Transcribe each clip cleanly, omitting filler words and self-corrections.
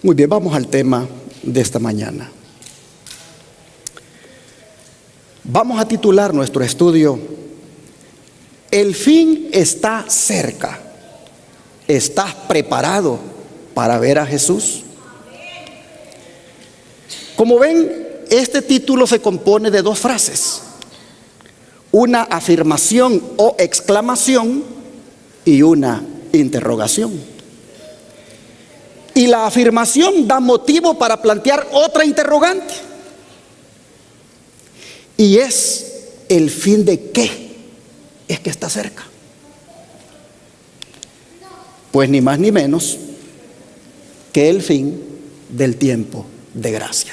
Muy bien, vamos al tema de esta mañana. Vamos a titular nuestro estudio: El fin está cerca. ¿Estás preparado para ver a Jesús? Como ven, este título se compone de dos frases: una afirmación o exclamación y una interrogación. Y la afirmación da motivo para plantear otra interrogante. Y es: ¿el fin de qué es que está cerca? Pues ni más ni menos que el fin del tiempo de gracia.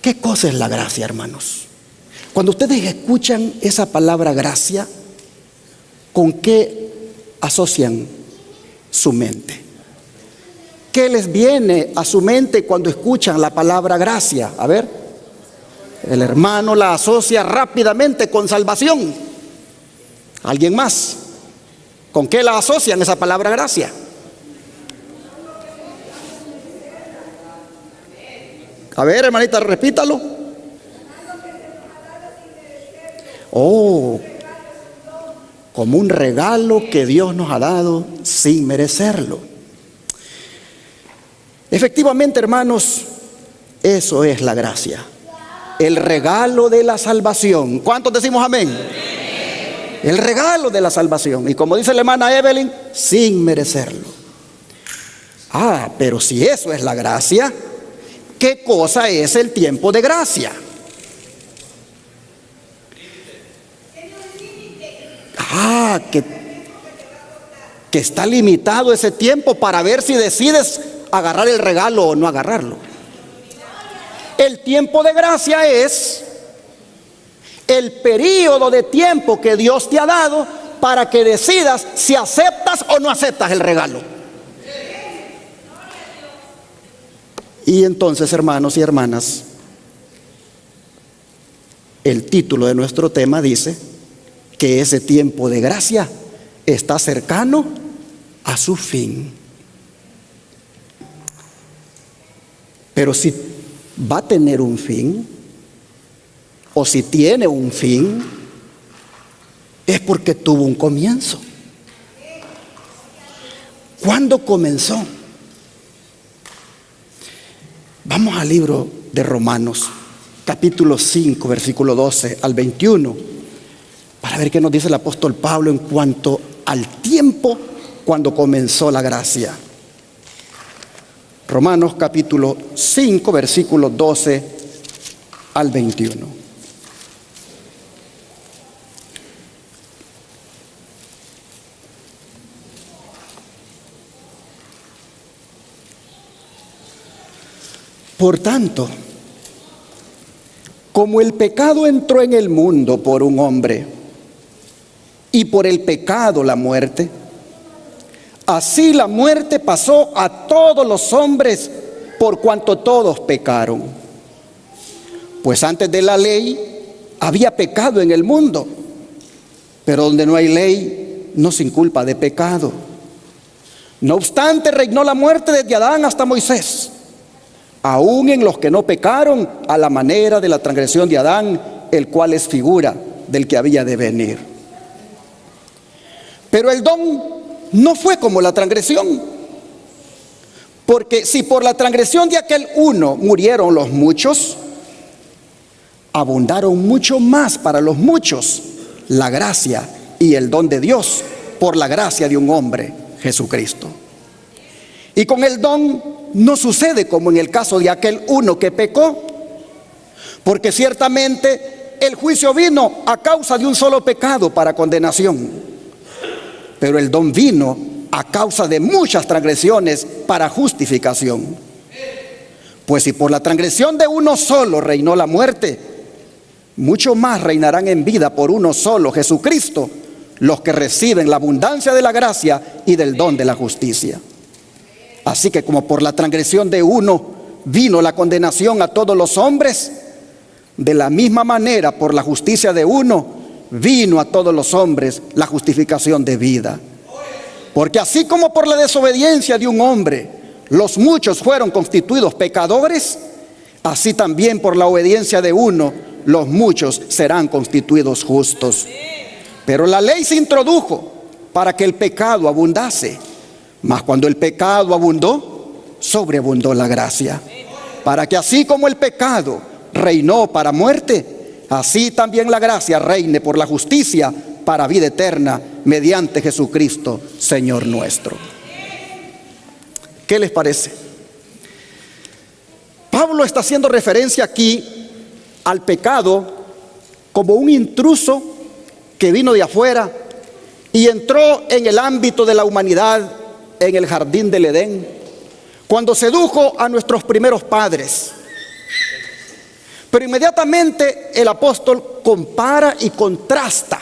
¿Qué cosa es la gracia, hermanos? Cuando ustedes escuchan esa palabra gracia, ¿con qué asocian su mente? ¿Qué les viene a su mente cuando escuchan la palabra gracia? A ver, el hermano la asocia rápidamente con salvación. ¿Alguien más? ¿Con qué la asocian esa palabra gracia? A ver, hermanita, repítalo. Oh, como un regalo que Dios nos ha dado sin merecerlo. Efectivamente, hermanos, eso es la gracia. El regalo de la salvación. ¿Cuántos decimos amén? El regalo de la salvación. Y como dice la hermana Evelyn, sin merecerlo. Pero si eso es la gracia, ¿qué cosa es el tiempo de gracia? Que está limitado ese tiempo para ver si decides agarrar el regalo o no agarrarlo. El tiempo de gracia es el periodo de tiempo que Dios te ha dado para que decidas si aceptas o no aceptas el regalo. Y entonces, hermanos y hermanas, el título de nuestro tema dice que ese tiempo de gracia está cercano a su fin. Pero si va a tener un fin, o si tiene un fin, es porque tuvo un comienzo. ¿Cuándo comenzó? Vamos al libro de Romanos, capítulo 5, versículo 12 al 21, para ver qué nos dice el apóstol Pablo en cuanto al tiempo cuando comenzó la gracia. Romanos capítulo 5, versículo 12 al 21. Por tanto, como el pecado entró en el mundo por un hombre, y por el pecado la muerte, así la muerte pasó a todos los hombres por cuanto todos pecaron. Pues antes de la ley había pecado en el mundo, pero donde no hay ley no se inculpa de pecado. No obstante, reinó la muerte desde Adán hasta Moisés, aún en los que no pecaron a la manera de la transgresión de Adán, el cual es figura del que había de venir. Pero el don no fue como la transgresión, porque si por la transgresión de aquel uno murieron los muchos, abundaron mucho más para los muchos la gracia y el don de Dios por la gracia de un hombre, Jesucristo. Y con el don no sucede como en el caso de aquel uno que pecó, porque ciertamente el juicio vino a causa de un solo pecado para condenación. Pero el don vino a causa de muchas transgresiones para justificación. Pues si por la transgresión de uno solo reinó la muerte, mucho más reinarán en vida por uno solo, Jesucristo, los que reciben la abundancia de la gracia y del don de la justicia. Así que como por la transgresión de uno vino la condenación a todos los hombres, de la misma manera por la justicia de uno vino a todos los hombres la justificación de vida. Porque así como por la desobediencia de un hombre los muchos fueron constituidos pecadores, así también por la obediencia de uno, los muchos serán constituidos justos. Pero la ley se introdujo para que el pecado abundase, mas cuando el pecado abundó, sobreabundó la gracia, para que así como el pecado reinó para muerte, así también la gracia reine por la justicia para vida eterna, mediante Jesucristo, Señor nuestro. ¿Qué les parece? Pablo está haciendo referencia aquí al pecado como un intruso que vino de afuera y entró en el ámbito de la humanidad en el jardín del Edén, cuando sedujo a nuestros primeros padres. Pero inmediatamente el apóstol compara y contrasta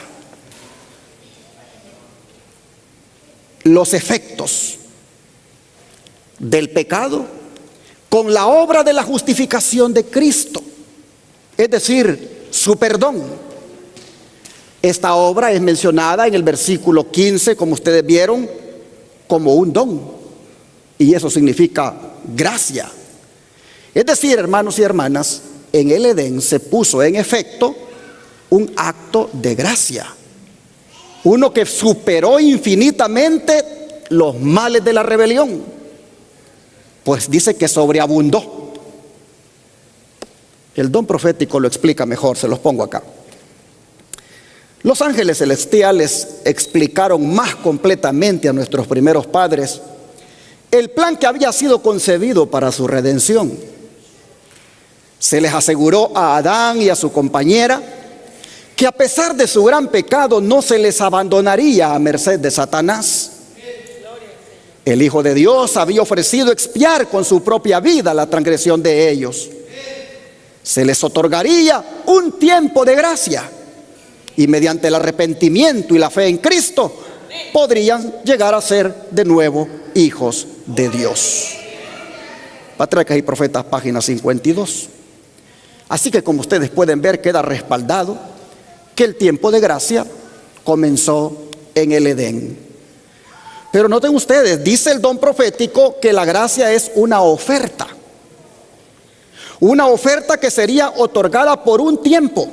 los efectos del pecado con la obra de la justificación de Cristo, es decir, su perdón. Esta obra es mencionada en el versículo 15, como ustedes vieron, como un don, y eso significa gracia. Es decir, hermanos y hermanas, en el Edén se puso en efecto un acto de gracia, uno que superó infinitamente los males de la rebelión, pues dice que sobreabundó. El don profético lo explica mejor, se los pongo acá. Los ángeles celestiales explicaron más completamente a nuestros primeros padres el plan que había sido concebido para su redención. Se les aseguró a Adán y a su compañera que a pesar de su gran pecado no se les abandonaría a merced de Satanás. El Hijo de Dios había ofrecido expiar con su propia vida la transgresión de ellos. Se les otorgaría un tiempo de gracia y mediante el arrepentimiento y la fe en Cristo podrían llegar a ser de nuevo hijos de Dios. Patriarcas y Profetas, página 52. Así que, como ustedes pueden ver, queda respaldado que el tiempo de gracia comenzó en el Edén. Pero noten ustedes, dice el don profético que la gracia es una oferta que sería otorgada por un tiempo.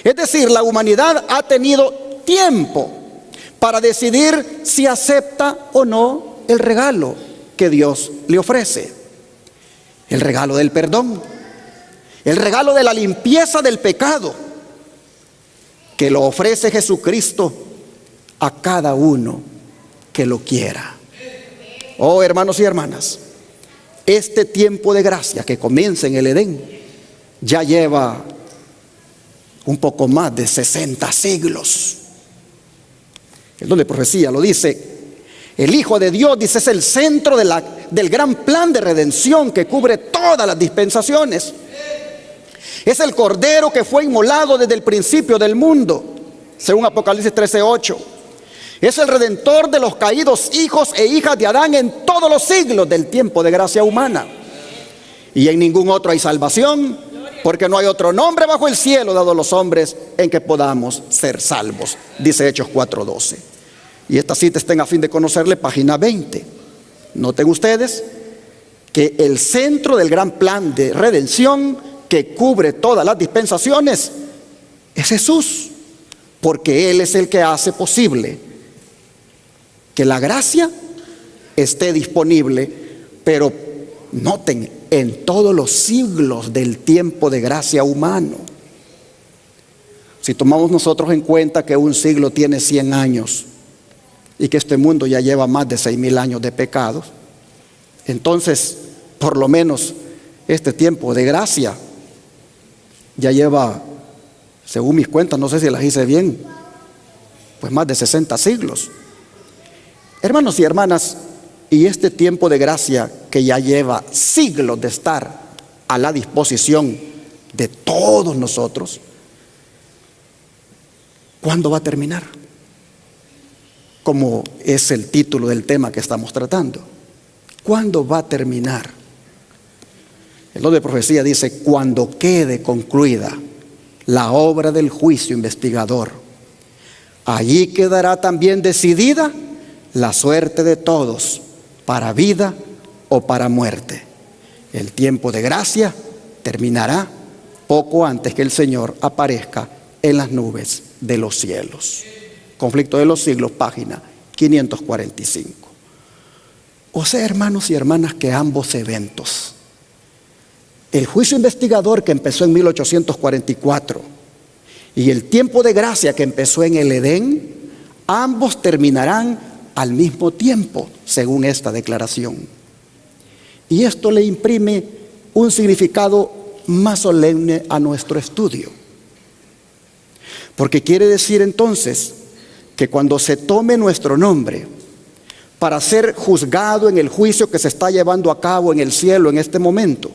Es decir, la humanidad ha tenido tiempo para decidir si acepta o no el regalo que Dios le ofrece. El regalo del perdón, el regalo de la limpieza del pecado, que lo ofrece Jesucristo a cada uno que lo quiera. Oh, hermanos y hermanas, este tiempo de gracia que comienza en el Edén ya lleva un poco más de 60 siglos. El don de profecía lo dice. El Hijo de Dios, dice, es el centro del gran plan de redención que cubre todas las dispensaciones. Es el Cordero que fue inmolado desde el principio del mundo, según Apocalipsis 13:8. Es el Redentor de los caídos hijos e hijas de Adán en todos los siglos del tiempo de gracia humana. Y en ningún otro hay salvación, porque no hay otro nombre bajo el cielo dado a los hombres en que podamos ser salvos, dice Hechos 4:12. Y esta cita está en A fin de conocerle, página 20. Noten ustedes que el centro del gran plan de redención que cubre todas las dispensaciones es Jesús, porque Él es el que hace posible que la gracia esté disponible, pero noten, en todos los siglos del tiempo de gracia humano. Si tomamos nosotros en cuenta que un siglo tiene 100 años y que este mundo ya lleva más de 6,000 años de pecados, entonces por lo menos este tiempo de gracia ya lleva, según mis cuentas, no sé si las hice bien, pues más de 60 siglos. Hermanos y hermanas, y este tiempo de gracia que ya lleva siglos de estar a la disposición de todos nosotros, ¿cuándo va a terminar? Como es el título del tema que estamos tratando. ¿Cuándo va a terminar? El don de profecía dice: cuando quede concluida la obra del juicio investigador, allí quedará también decidida la suerte de todos para vida o para muerte. El tiempo de gracia terminará poco antes que el Señor aparezca en las nubes de los cielos. Conflicto de los siglos, página 545. O sea, hermanos y hermanas, que ambos eventos, el juicio investigador que empezó en 1844 y el tiempo de gracia que empezó en el Edén, ambos terminarán al mismo tiempo, según esta declaración. Y esto le imprime un significado más solemne a nuestro estudio. Porque quiere decir entonces que cuando se tome nuestro nombre para ser juzgado en el juicio que se está llevando a cabo en el cielo en este momento,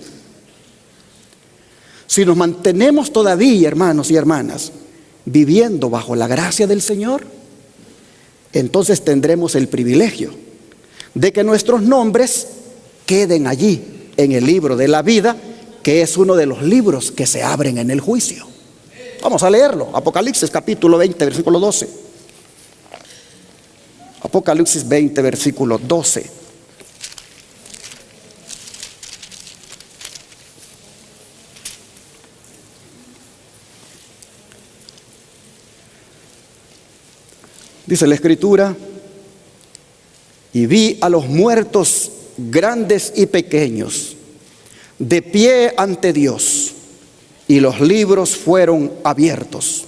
si nos mantenemos todavía, hermanos y hermanas, viviendo bajo la gracia del Señor, entonces tendremos el privilegio de que nuestros nombres queden allí en el libro de la vida, que es uno de los libros que se abren en el juicio. Vamos a leerlo. Apocalipsis capítulo 20, versículo 12. Apocalipsis 20, versículo 12. Dice la Escritura: y vi a los muertos grandes y pequeños de pie ante Dios, y los libros fueron abiertos.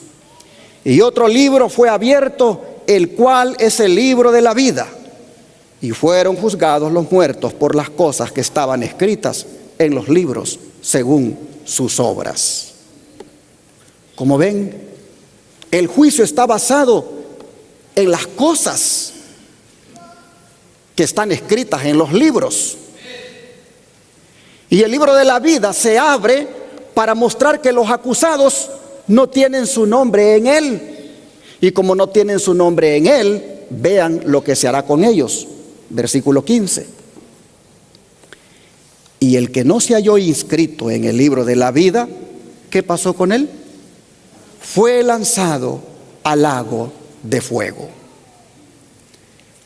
Y otro libro fue abierto, el cual es el libro de la vida. Y fueron juzgados los muertos por las cosas que estaban escritas en los libros según sus obras. Como ven, el juicio está basado en las cosas que están escritas en los libros. Y el libro de la vida se abre para mostrar que los acusados no tienen su nombre en él. Y como no tienen su nombre en él, vean lo que se hará con ellos. Versículo 15. Y el que no se halló inscrito en el libro de la vida, ¿qué pasó con él? Fue lanzado al lago de fuego.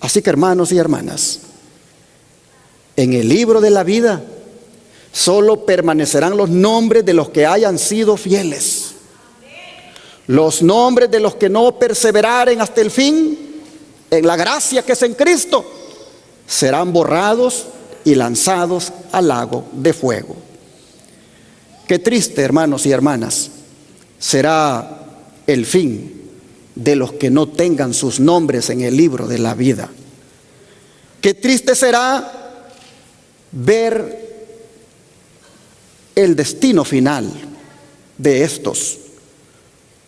Así que, hermanos y hermanas, en el libro de la vida solo permanecerán los nombres de los que hayan sido fieles. Los nombres de los que no perseveraren hasta el fin en la gracia que es en Cristo serán borrados y lanzados al lago de fuego. Qué triste, hermanos y hermanas, será el fin de los que no tengan sus nombres en el libro de la vida. Qué triste será ver el destino final de estos.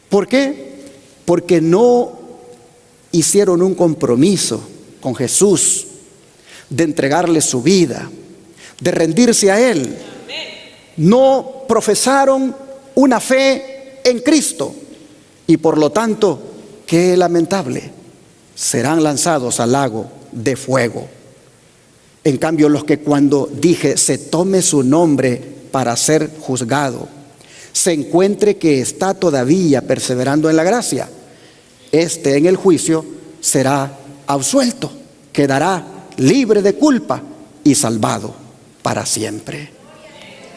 ¿Por qué? Porque no hicieron un compromiso con Jesús de entregarle su vida, de rendirse a Él. No profesaron una fe en Cristo y por lo tanto, qué lamentable, serán lanzados al lago de fuego. En cambio, los que, cuando dije se tome su nombre para ser juzgado, se encuentre que está todavía perseverando en la gracia, en el juicio será absuelto, quedará libre de culpa y salvado para siempre.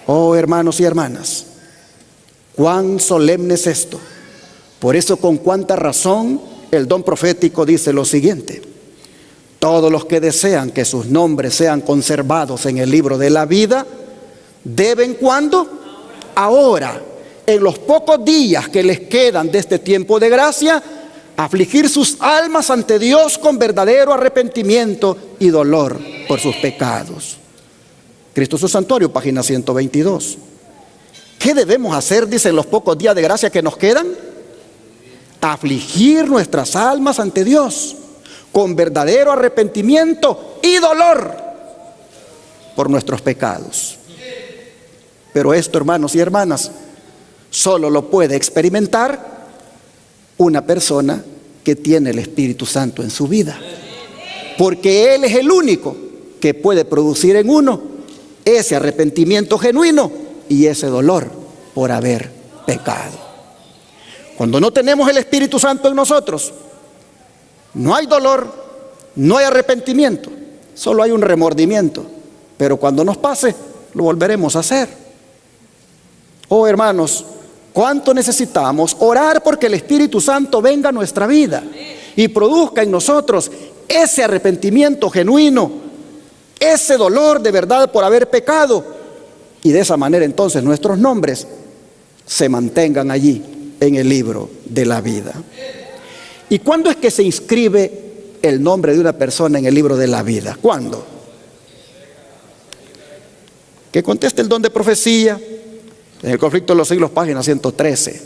Oh, hermanos y hermanas, cuán solemne es esto. Por eso, con cuánta razón el don profético dice lo siguiente: todos los que desean que sus nombres sean conservados en el libro de la vida deben, ¿cuándo? Ahora, en los pocos días que les quedan de este tiempo de gracia, afligir sus almas ante Dios con verdadero arrepentimiento y dolor por sus pecados. Cristo su Santuario, página 122. ¿Qué debemos hacer, dice, en los pocos días de gracia que nos quedan? Afligir nuestras almas ante Dios con verdadero arrepentimiento y dolor por nuestros pecados. Pero esto, hermanos y hermanas, solo lo puede experimentar una persona que tiene el Espíritu Santo en su vida, porque Él es el único que puede producir en uno ese arrepentimiento genuino y ese dolor por haber pecado. Cuando no tenemos el Espíritu Santo en nosotros, no hay dolor, no hay arrepentimiento, solo hay un remordimiento pero cuando nos pase, lo volveremos a hacer. Oh, hermanos, cuánto necesitamos orar porque el Espíritu Santo venga a nuestra vida y produzca en nosotros ese arrepentimiento genuino, ese dolor de verdad por haber pecado, y de esa manera entonces nuestros nombres se mantengan allí en el libro de la vida. ¿Y cuándo es que se inscribe el nombre de una persona en el libro de la vida? ¿Cuándo? Que conteste el don de profecía. En el Conflicto de los Siglos, página 113,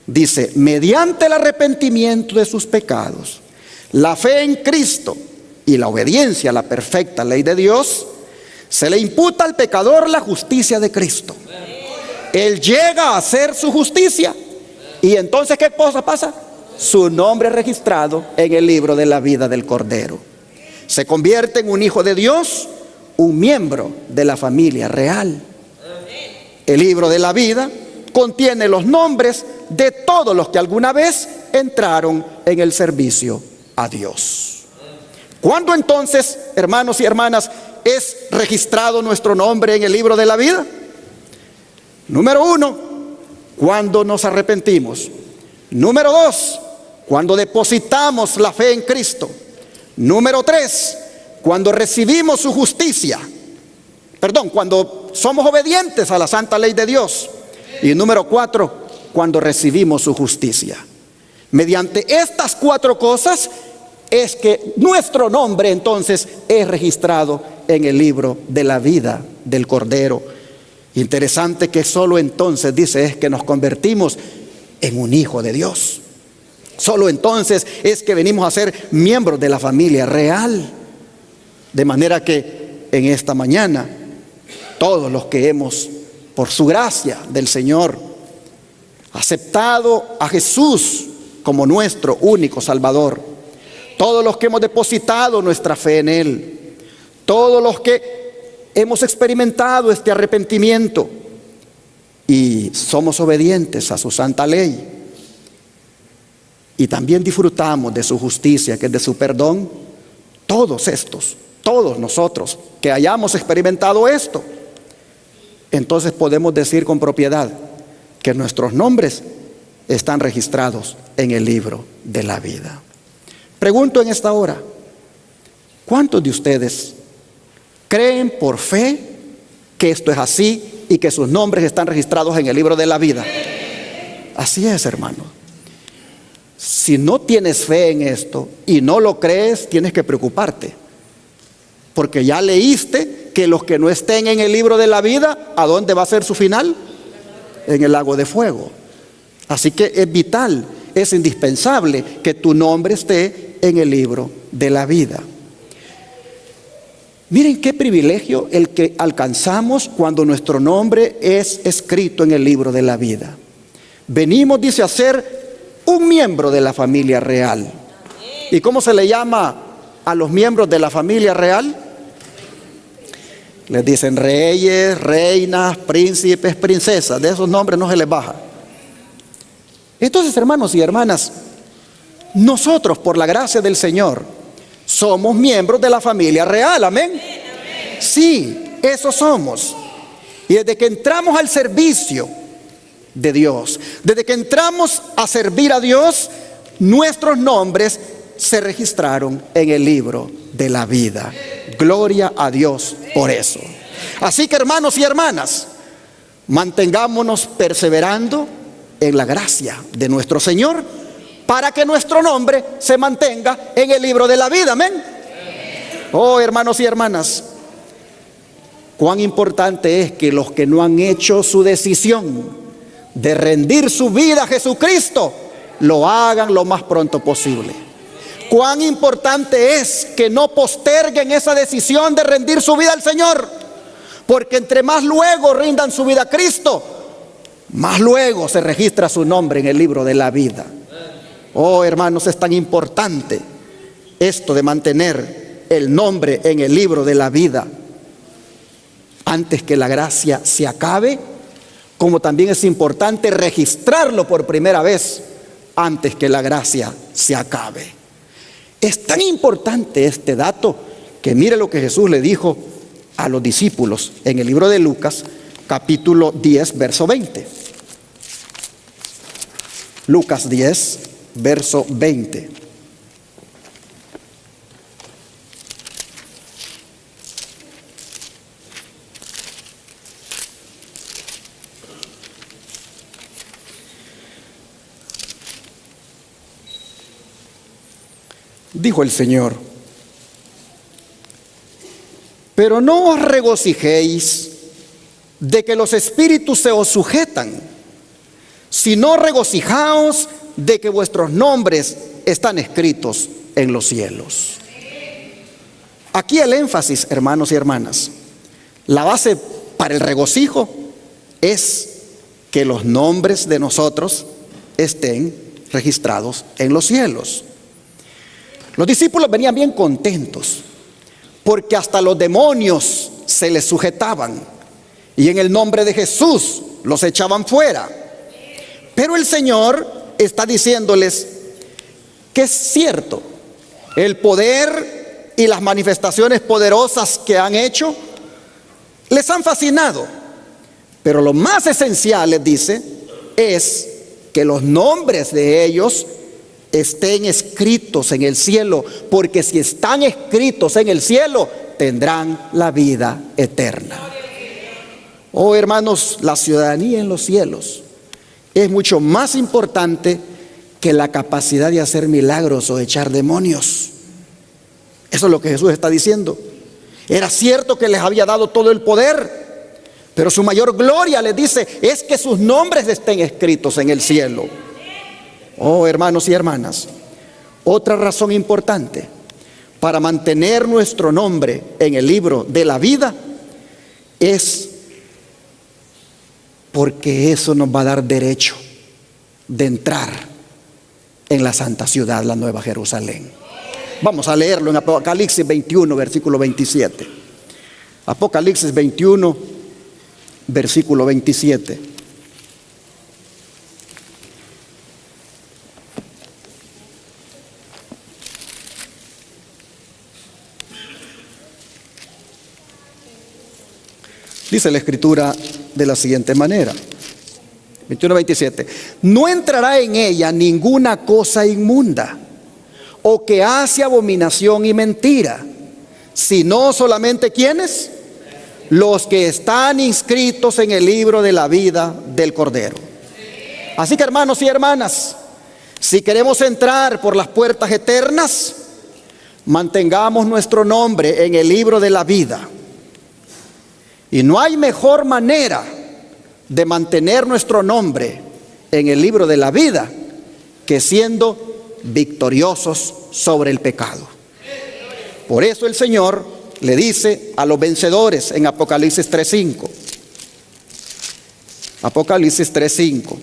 dice: mediante el arrepentimiento de sus pecados, la fe en Cristo y la obediencia a la perfecta ley de Dios, se le imputa al pecador la justicia de Cristo. Él llega a hacer su justicia, y entonces ¿qué cosa pasa? Su nombre es registrado en el libro de la vida del Cordero. Se convierte en un hijo de Dios, un miembro de la familia real. El libro de la vida contiene los nombres de todos los que alguna vez entraron en el servicio a Dios. ¿Cuándo entonces, hermanos y hermanas, es registrado nuestro nombre en el libro de la vida? Número 1, cuando nos arrepentimos. Número 2, cuando depositamos la fe en Cristo. Número 3, cuando recibimos su justicia. Cuando somos obedientes a la santa ley de Dios. Y número 4, cuando recibimos su justicia. Mediante estas 4 cosas es que nuestro nombre entonces es registrado en el libro de la vida del Cordero. Interesante que solo entonces, dice, es que nos convertimos en un hijo de Dios. Solo entonces es que venimos a ser miembros de la familia real. De manera que en esta mañana, todos los que hemos, por su gracia del Señor, aceptado a Jesús como nuestro único Salvador, todos los que hemos depositado nuestra fe en Él, todos los que hemos experimentado este arrepentimiento y somos obedientes a su santa ley, y también disfrutamos de su justicia, que es de su perdón, todos nosotros que hayamos experimentado esto, entonces podemos decir con propiedad que nuestros nombres están registrados en el libro de la vida. Pregunto en esta hora, ¿cuántos de ustedes creen por fe que esto es así y que sus nombres están registrados en el libro de la vida? Así es, hermano. Si no tienes fe en esto y no lo crees, tienes que preocuparte, porque ya leíste que los que no estén en el libro de la vida, ¿a dónde va a ser su final? En el lago de fuego. Así que es vital, es indispensable que tu nombre esté en el libro de la vida. Miren qué privilegio el que alcanzamos cuando nuestro nombre es escrito en el libro de la vida. Venimos, dice, a ser un miembro de la familia real. ¿Y cómo se le llama a los miembros de la familia real? Les dicen reyes, reinas, príncipes, princesas. De esos nombres no se les baja. Entonces, hermanos y hermanas, nosotros, por la gracia del Señor, somos miembros de la familia real. Amén. Sí, eso somos. Y desde que entramos al servicio de Dios, desde que entramos a servir a Dios, nuestros nombres se registraron en el libro de la vida. Gloria a Dios por eso. Así que, hermanos y hermanas, mantengámonos perseverando en la gracia de nuestro Señor para que nuestro nombre se mantenga en el libro de la vida. Amén. Oh, hermanos y hermanas, cuán importante es que los que no han hecho su decisión de rendir su vida a Jesucristo lo hagan lo más pronto posible. Cuán importante es que no posterguen esa decisión de rendir su vida al Señor, porque entre más luego rindan su vida a Cristo, más luego se registra su nombre en el libro de la vida. Oh, hermanos, es tan importante esto de mantener el nombre en el libro de la vida antes que la gracia se acabe, como también es importante registrarlo por primera vez antes que la gracia se acabe. Es tan importante este dato que mire lo que Jesús le dijo a los discípulos en el libro de Lucas, capítulo 10, verso 20. Lucas 10, verso 20. Dijo el Señor: pero no os regocijéis de que los espíritus se os sujetan, sino regocijaos de que vuestros nombres están escritos en los cielos. Aquí el énfasis, hermanos y hermanas, la base para el regocijo es que los nombres de nosotros estén registrados en los cielos. Los discípulos venían bien contentos porque hasta los demonios se les sujetaban y en el nombre de Jesús los echaban fuera. Pero el Señor está diciéndoles que es cierto, el poder y las manifestaciones poderosas que han hecho les han fascinado, pero lo más esencial, les dice, es que los nombres de ellos estén escritos en el cielo, porque si están escritos en el cielo, tendrán la vida eterna. Oh, hermanos, la ciudadanía en los cielos es mucho más importante que la capacidad de hacer milagros o de echar demonios. Eso es lo que Jesús está diciendo. Era cierto que les había dado todo el poder, pero su mayor gloria, les dice, es que sus nombres estén escritos en el cielo. Oh, hermanos y hermanas, otra razón importante para mantener nuestro nombre en el libro de la vida es porque eso nos va a dar derecho de entrar en la santa ciudad, la Nueva Jerusalén. Vamos a leerlo en Apocalipsis 21, versículo 27. Apocalipsis 21, versículo 27. Dice la Escritura de la siguiente manera, 21:27: no entrará en ella ninguna cosa inmunda o que hace abominación y mentira, sino solamente ¿quiénes? Los que están inscritos en el libro de la vida del Cordero. Así que, hermanos y hermanas, si queremos entrar por las puertas eternas, mantengamos nuestro nombre en el libro de la vida. Y no hay mejor manera de mantener nuestro nombre en el libro de la vida que siendo victoriosos sobre el pecado. Por eso el Señor le dice a los vencedores en Apocalipsis 3:5. Apocalipsis 3:5.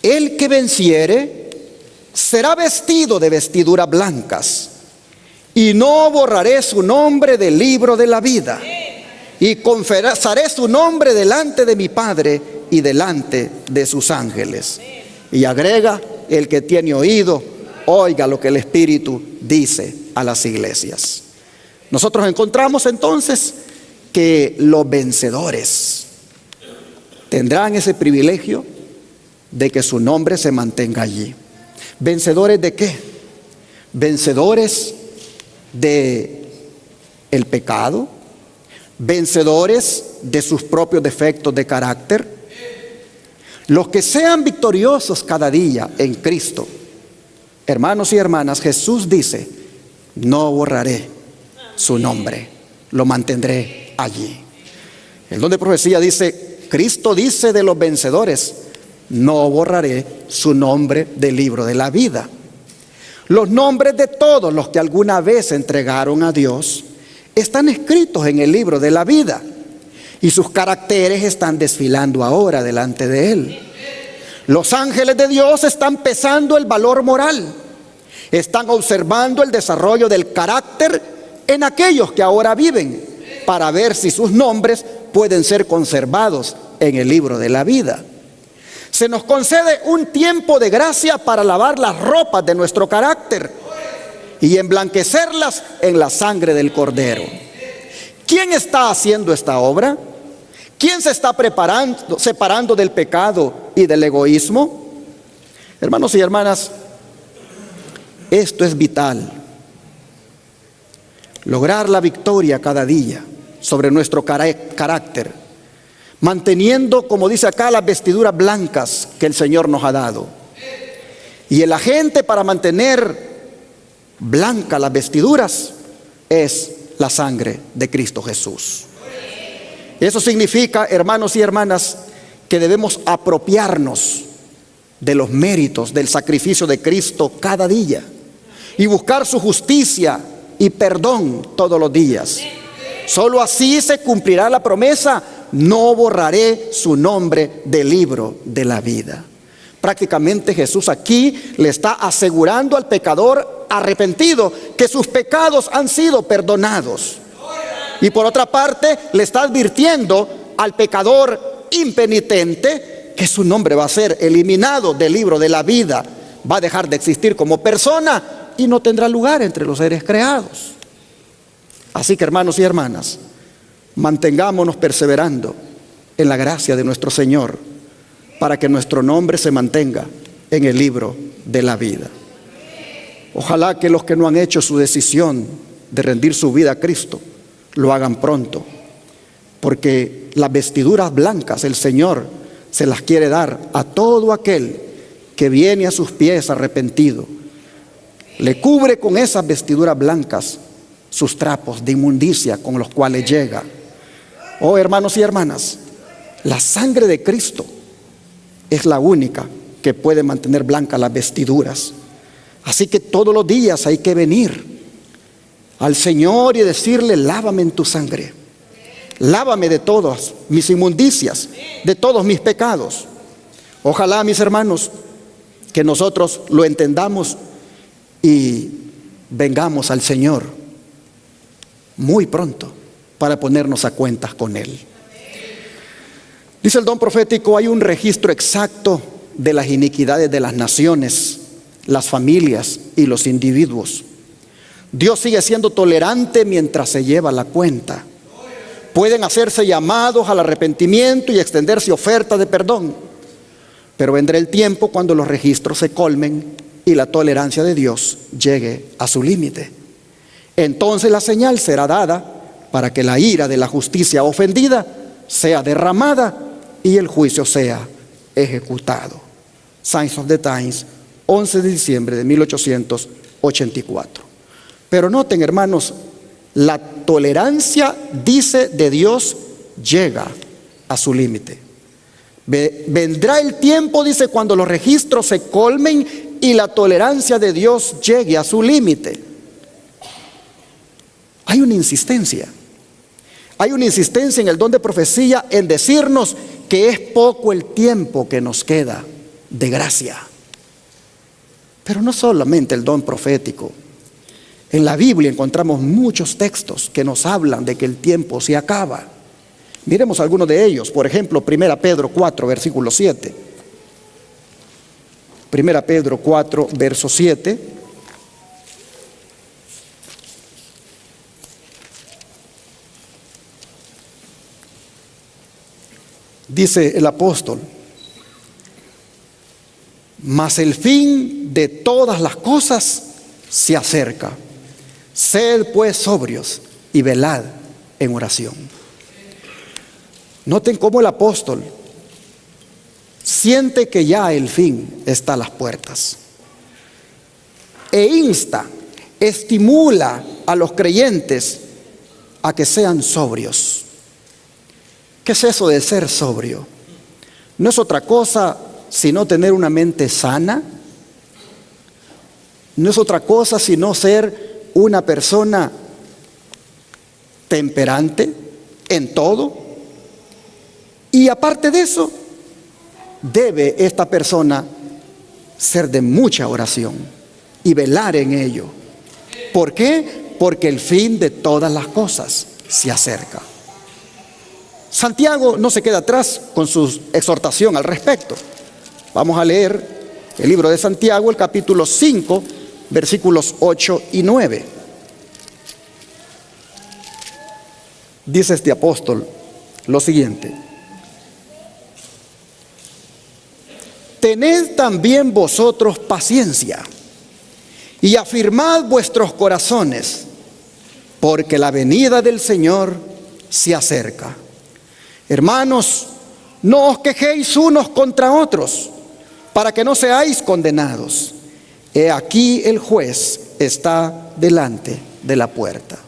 El que venciere será vestido de vestiduras blancas, y no borraré su nombre del libro de la vida, y confesaré su nombre delante de mi Padre y delante de sus ángeles. Y agrega: el que tiene oído, oiga lo que el Espíritu dice a las iglesias. Nosotros encontramos entonces que los vencedores tendrán ese privilegio de que su nombre se mantenga allí. ¿Vencedores de qué? Vencedores de el pecado, vencedores de sus propios defectos de carácter. Los que sean victoriosos cada día en Cristo, hermanos y hermanas, Jesús dice: no borraré su nombre, lo mantendré allí. El don de profecía dice: Cristo dice de los vencedores: no borraré su nombre del libro de la vida. Los nombres de todos los que alguna vez entregaron a Dios están escritos en el libro de la vida, y sus caracteres están desfilando ahora delante de Él. Los ángeles de Dios están pesando el valor moral, están observando el desarrollo del carácter en aquellos que ahora viven, para ver si sus nombres pueden ser conservados en el libro de la vida. Se nos concede un tiempo de gracia para lavar las ropas de nuestro carácter y emblanquecerlas en la sangre del Cordero. ¿Quién está haciendo esta obra? ¿Quién se está separando del pecado y del egoísmo? Hermanos y hermanas, esto es vital. Lograr la victoria cada día sobre nuestro carácter, manteniendo, como dice acá, las vestiduras blancas que el Señor nos ha dado. Y el agente para mantener blancas las vestiduras es la sangre de Cristo Jesús. Eso significa, hermanos y hermanas, que debemos apropiarnos de los méritos del sacrificio de Cristo cada día y buscar su justicia y perdón todos los días. Solo así se cumplirá la promesa: no borraré su nombre del libro de la vida. Prácticamente Jesús aquí le está asegurando al pecador arrepentido que sus pecados han sido perdonados. Y por otra parte le está advirtiendo al pecador impenitente que su nombre va a ser eliminado del libro de la vida, va a dejar de existir como persona y no tendrá lugar entre los seres creados. Así que, hermanos y hermanas, mantengámonos perseverando en la gracia de nuestro Señor para que nuestro nombre se mantenga en el libro de la vida. Ojalá que los que no han hecho su decisión de rendir su vida a Cristo lo hagan pronto, porque las vestiduras blancas el Señor se las quiere dar a todo aquel que viene a sus pies arrepentido. Le cubre con esas vestiduras blancas sus trapos de inmundicia con los cuales llega. Oh, hermanos y hermanas, la sangre de Cristo es la única que puede mantener blancas las vestiduras. Así que todos los días hay que venir al Señor y decirle: lávame en tu sangre, lávame de todas mis inmundicias, de todos mis pecados. Ojalá, mis hermanos, que nosotros lo entendamos y vengamos al Señor muy pronto para ponernos a cuentas con Él. Dice el don profético: hay un registro exacto de las iniquidades de las naciones, las familias y los individuos. Dios sigue siendo tolerante mientras se lleva la cuenta. Pueden hacerse llamados al arrepentimiento y extenderse ofertas de perdón, pero vendrá el tiempo cuando los registros se colmen y la tolerancia de Dios llegue a su límite. Entonces la señal será dada para que la ira de la justicia ofendida sea derramada y el juicio sea ejecutado. Signs of the Times, 11 de diciembre de 1884. Pero noten, hermanos, la tolerancia, dice, de Dios llega a su límite. Vendrá el tiempo, dice, cuando los registros se colmen y la tolerancia de Dios llegue a su límite. Hay una insistencia en el don de profecía en decirnos que es poco el tiempo que nos queda de gracia. Pero no solamente el don profético. En la Biblia encontramos muchos textos que nos hablan de que el tiempo se acaba. Miremos algunos de ellos. Por ejemplo, 1 Pedro 4, versículo 7. 1 Pedro 4, verso 7. Dice el apóstol: mas el fin de todas las cosas se acerca. Sed pues sobrios y velad en oración. Noten cómo el apóstol siente que ya el fin está a las puertas e insta, estimula a los creyentes a que sean sobrios. ¿Qué es eso de ser sobrio? No es otra cosa sino tener una mente sana. No es otra cosa sino ser una persona temperante en todo. Y aparte de eso, debe esta persona ser de mucha oración y velar en ello. ¿Por qué? Porque el fin de todas las cosas se acerca. Santiago no se queda atrás con su exhortación al respecto. Vamos a leer el libro de Santiago, el capítulo 5, versículos 8 y 9. Dice este apóstol lo siguiente: tened también vosotros paciencia y afirmad vuestros corazones, porque la venida del Señor se acerca. Hermanos, no os quejéis unos contra otros, para que no seáis condenados. He aquí el juez está delante de la puerta.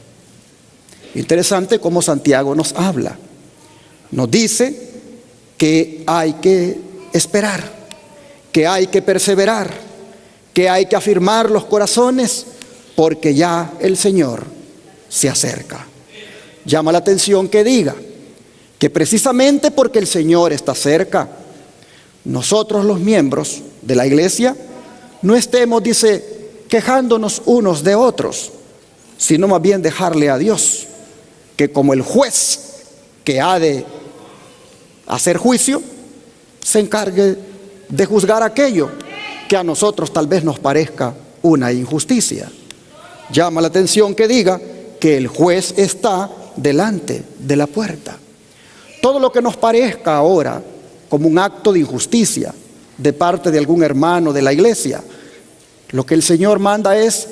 Interesante cómo Santiago nos habla. Nos dice que hay que esperar, que hay que perseverar, que hay que afirmar los corazones, porque ya el Señor se acerca. Llama la atención que diga que precisamente porque el Señor está cerca, nosotros los miembros de la iglesia no estemos, dice, quejándonos unos de otros, sino más bien dejarle a Dios que, como el juez que ha de hacer juicio, se encargue de juzgar aquello que a nosotros tal vez nos parezca una injusticia. Llama la atención que diga que el juez está delante de la puerta. Todo lo que nos parezca ahora como un acto de injusticia de parte de algún hermano de la iglesia, lo que el Señor manda es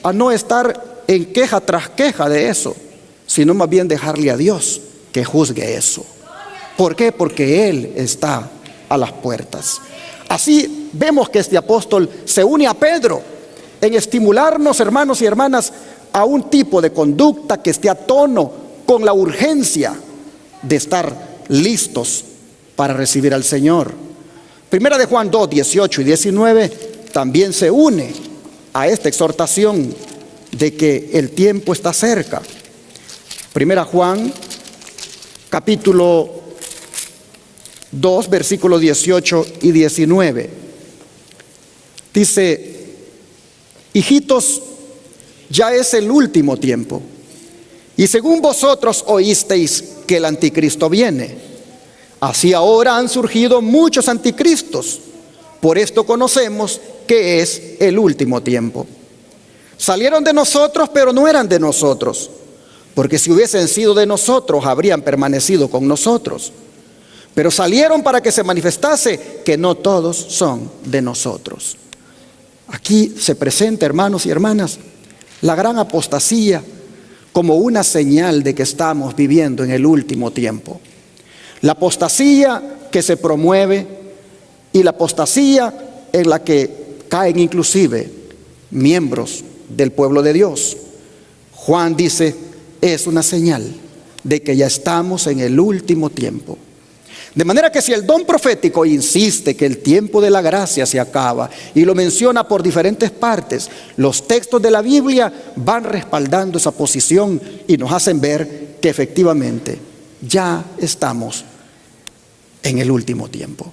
a no estar en queja tras queja de eso, sino más bien dejarle a Dios que juzgue eso. ¿Por qué? Porque Él está a las puertas. Así vemos que este apóstol se une a Pedro en estimularnos, hermanos y hermanas, a un tipo de conducta que esté a tono con la urgencia de estar listos para recibir al Señor. Primera de Juan 2, 18 y 19 también se une a esta exhortación de que el tiempo está cerca. Primera Juan, capítulo 2, versículos 18 y 19. Dice: hijitos, ya es el último tiempo, y según vosotros oísteis que el anticristo viene, así ahora han surgido muchos anticristos. Por esto conocemos que es el último tiempo. Salieron de nosotros, pero no eran de nosotros, porque si hubiesen sido de nosotros, habrían permanecido con nosotros. Pero salieron para que se manifestase que no todos son de nosotros. Aquí se presenta, hermanos y hermanas, la gran apostasía como una señal de que estamos viviendo en el último tiempo. La apostasía que se promueve y la apostasía en la que caen inclusive miembros del pueblo de Dios. Juan dice, es una señal de que ya estamos en el último tiempo. De manera que si el don profético insiste que el tiempo de la gracia se acaba y lo menciona por diferentes partes, los textos de la Biblia van respaldando esa posición y nos hacen ver que efectivamente ya estamos en el último tiempo.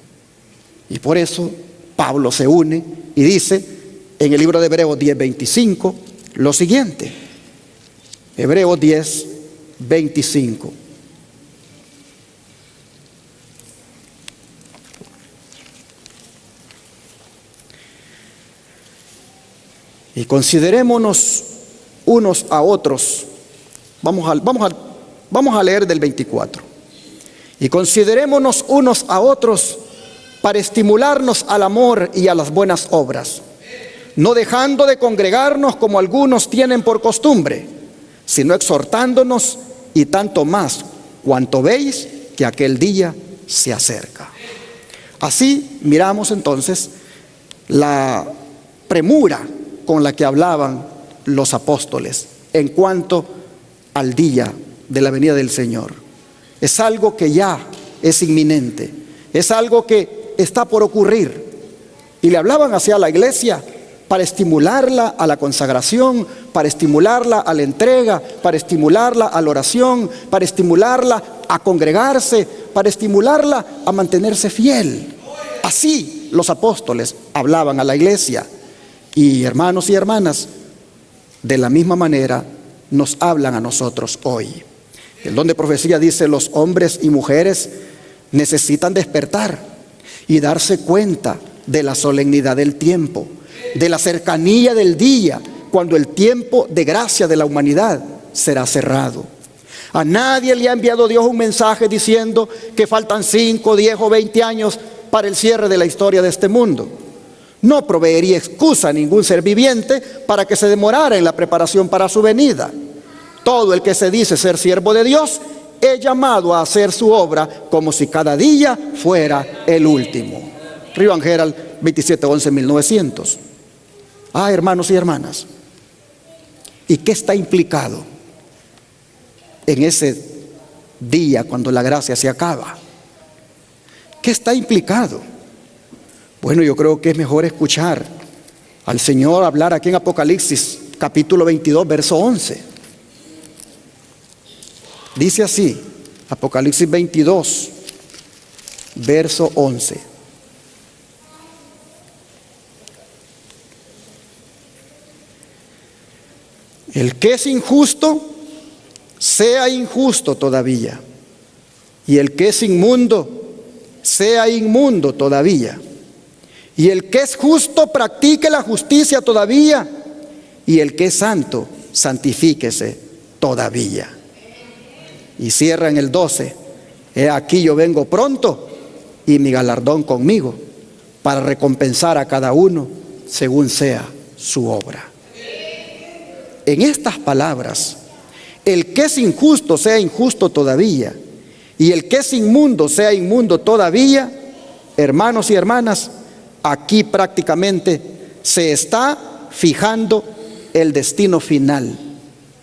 Y por eso Pablo se une y dice en el libro de Hebreos 10:25 lo siguiente. Hebreos 10:25. Y considerémonos unos a otros. Vamos a leer del 24. Y considerémonos unos a otros para estimularnos al amor y a las buenas obras, no dejando de congregarnos como algunos tienen por costumbre, sino exhortándonos, y tanto más cuanto veis que aquel día se acerca. Así miramos entonces la premura con la que hablaban los apóstoles en cuanto al día de la venida del Señor. Es algo que ya es inminente, es algo que está por ocurrir. Y le hablaban hacia la iglesia para estimularla a la consagración, para estimularla a la entrega, para estimularla a la oración, para estimularla a congregarse, para estimularla a mantenerse fiel. Así los apóstoles hablaban a la iglesia. Y hermanos y hermanas, de la misma manera nos hablan a nosotros hoy. El don de profecía dice: los hombres y mujeres necesitan despertar. y darse cuenta de la solemnidad del tiempo, de la cercanía del día, cuando el tiempo de gracia de la humanidad será cerrado. A nadie le ha enviado Dios un mensaje diciendo que faltan 5, 10 o 20 años para el cierre de la historia de este mundo. No proveería excusa a ningún ser viviente para que se demorara en la preparación para su venida. Todo el que se dice ser siervo de Dios es llamado a hacer su obra como si cada día fuera el último. Río Angel, 27-11-1900. Hermanos y hermanas, ¿y qué está implicado en ese día cuando la gracia se acaba? ¿Qué está implicado? Bueno, yo creo que es mejor escuchar al Señor hablar aquí en Apocalipsis, capítulo 22, verso 11. Dice así, Apocalipsis 22, verso 11. El que es injusto, sea injusto todavía. Y el que es inmundo, sea inmundo todavía. Y el que es justo, practique la justicia todavía. Y el que es santo, santifíquese todavía. Y cierra en el 12. He aquí yo vengo pronto y mi galardón conmigo, para recompensar a cada uno según sea su obra. En estas palabras, el que es injusto sea injusto todavía, y el que es inmundo sea inmundo todavía. Hermanos y hermanas, aquí prácticamente se está fijando el destino final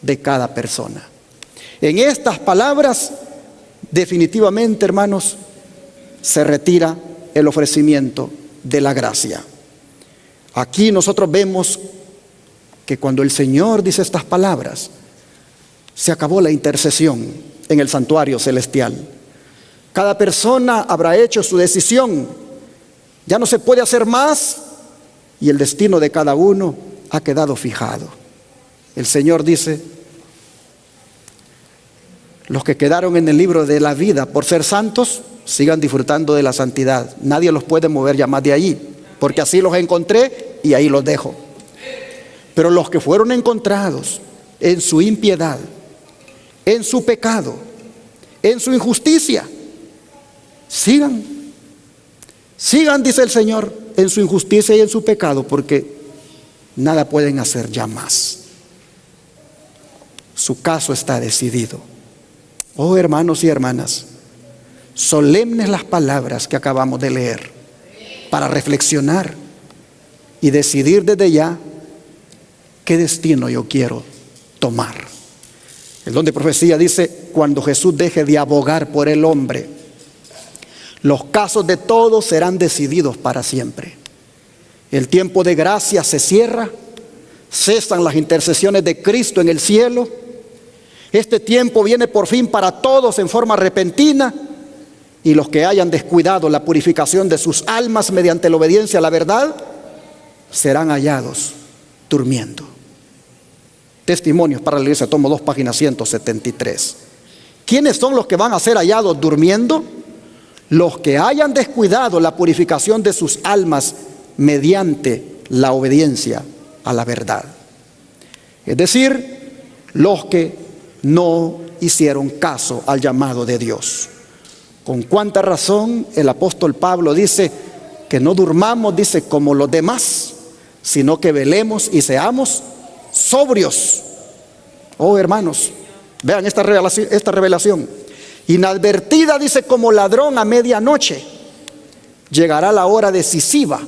de cada persona. En estas palabras, definitivamente, hermanos, se retira el ofrecimiento de la gracia. Aquí nosotros vemos que cuando el Señor dice estas palabras, se acabó la intercesión en el santuario celestial. Cada persona habrá hecho su decisión. Ya no se puede hacer más y el destino de cada uno ha quedado fijado. El Señor dice: los que quedaron en el libro de la vida por ser santos, sigan disfrutando de la santidad. Nadie los puede mover ya más de allí, porque así los encontré y ahí los dejo. Pero los que fueron encontrados en su impiedad, en su pecado, en su injusticia, sigan, dice el Señor, en su injusticia y en su pecado, porque nada pueden hacer ya más. Su caso está decidido. Oh, hermanos y hermanas, solemnes las palabras que acabamos de leer, para reflexionar y decidir desde ya qué destino yo quiero tomar. El don de profecía dice: cuando Jesús deje de abogar por el hombre, los casos de todos serán decididos para siempre. El tiempo de gracia se cierra, cesan las intercesiones de Cristo en el cielo. Este tiempo viene por fin para todos en forma repentina, y los que hayan descuidado la purificación de sus almas mediante la obediencia a la verdad serán hallados durmiendo. Testimonios para la Iglesia, tomo 2, página 173. ¿Quiénes son los que van a ser hallados durmiendo? Los que hayan descuidado la purificación de sus almas mediante la obediencia a la verdad. Es decir, los que no hicieron caso al llamado de Dios. Con cuánta razón el apóstol Pablo dice que no durmamos, dice, como los demás, sino que velemos y seamos sobrios. Oh, hermanos, vean esta revelación. Inadvertida, dice, como ladrón a medianoche, llegará la hora decisiva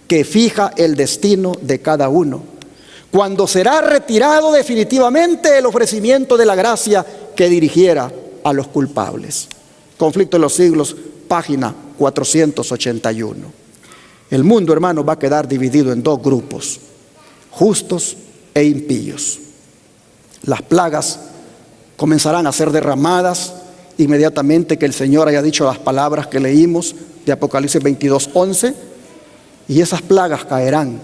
que fija el destino de cada uno, cuando será retirado definitivamente el ofrecimiento de la gracia que dirigiera a los culpables. Conflicto de los siglos, página 481. El mundo, hermano, va a quedar dividido en dos grupos: justos e impíos. Las plagas comenzarán a ser derramadas inmediatamente que el Señor haya dicho las palabras que leímos de Apocalipsis 22:11, y esas plagas caerán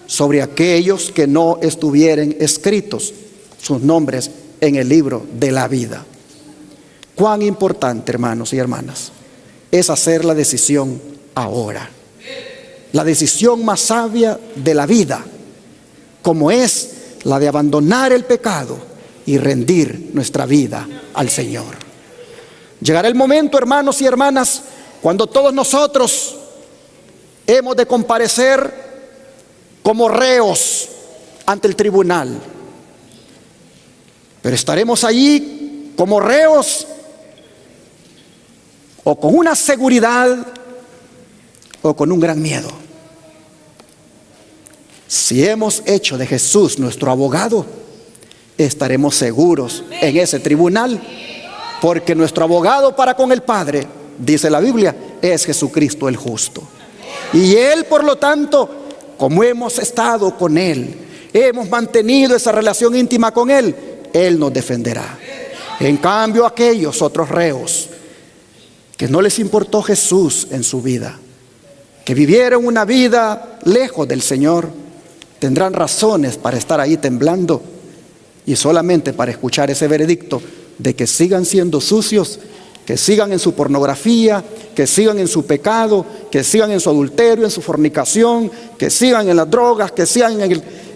sobre aquellos que no estuvieren escritos sus nombres en el libro de la vida. Cuán importante, hermanos y hermanas, es hacer la decisión ahora. La decisión más sabia de la vida, como es la de abandonar el pecado y rendir nuestra vida al Señor. Llegará el momento, hermanos y hermanas, cuando todos nosotros hemos de comparecer como reos ante el tribunal. Pero estaremos allí como reos o con una seguridad o con un gran miedo. Si hemos hecho de Jesús nuestro abogado, estaremos seguros en ese tribunal, porque nuestro abogado para con el Padre, dice la Biblia, es Jesucristo el justo. Y Él, por lo tanto, como hemos estado con Él, hemos mantenido esa relación íntima con Él, Él nos defenderá. En cambio, aquellos otros reos que no les importó Jesús en su vida, que vivieron una vida lejos del Señor, tendrán razones para estar ahí temblando y solamente para escuchar ese veredicto de que sigan siendo sucios, que sigan en su pornografía, que sigan en su pecado, que sigan en su adulterio, en su fornicación, que sigan en las drogas, que sigan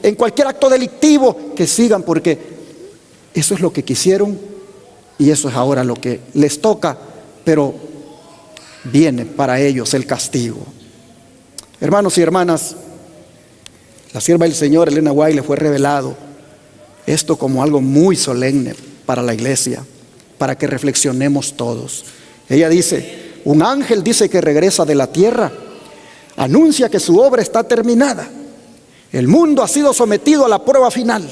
en cualquier acto delictivo, que sigan, porque eso es lo que quisieron y eso es ahora lo que les toca, pero viene para ellos el castigo. Hermanos y hermanas, la sierva del Señor, Elena White, le fue revelado esto como algo muy solemne para la iglesia, para que reflexionemos todos. Ella dice: un ángel dice que regresa de la tierra, anuncia que su obra está terminada, el mundo ha sido sometido a la prueba final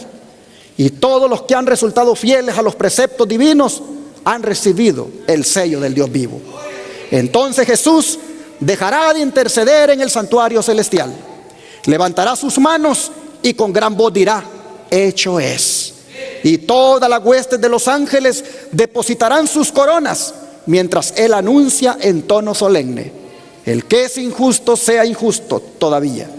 y todos los que han resultado fieles a los preceptos divinos han recibido el sello del Dios vivo. Entonces Jesús dejará de interceder en el santuario celestial, levantará sus manos y con gran voz dirá: hecho es. Y todas las huestes de los ángeles depositarán sus coronas mientras Él anuncia en tono solemne: el que es injusto sea injusto todavía,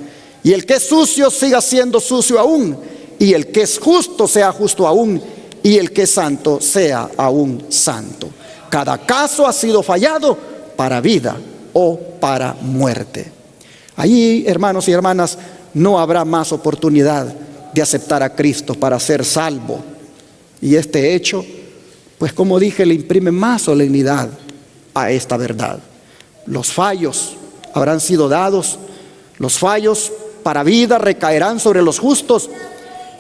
y el que es sucio siga siendo sucio aún, y el que es justo sea justo aún, y el que es santo sea aún santo. Cada caso ha sido fallado para vida o para muerte. Allí, hermanos y hermanas, no habrá más oportunidad de aceptar a Cristo para ser salvo. Y este hecho, pues como dije, le imprime más solemnidad a esta verdad. Los fallos habrán sido dados, los fallos para vida recaerán sobre los justos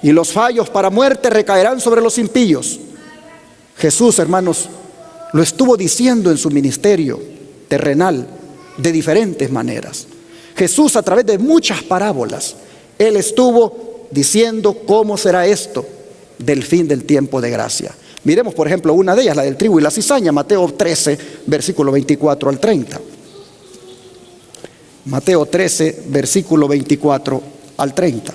y los fallos para muerte recaerán sobre los impíos. Jesús, hermanos, lo estuvo diciendo en su ministerio terrenal de diferentes maneras. Jesús, a través de muchas parábolas, Él estuvo diciendo cómo será esto del fin del tiempo de gracia. Miremos, por ejemplo, una de ellas, la del trigo y la cizaña, Mateo 13, versículo 24 al 30. Mateo 13, versículo 24 al 30.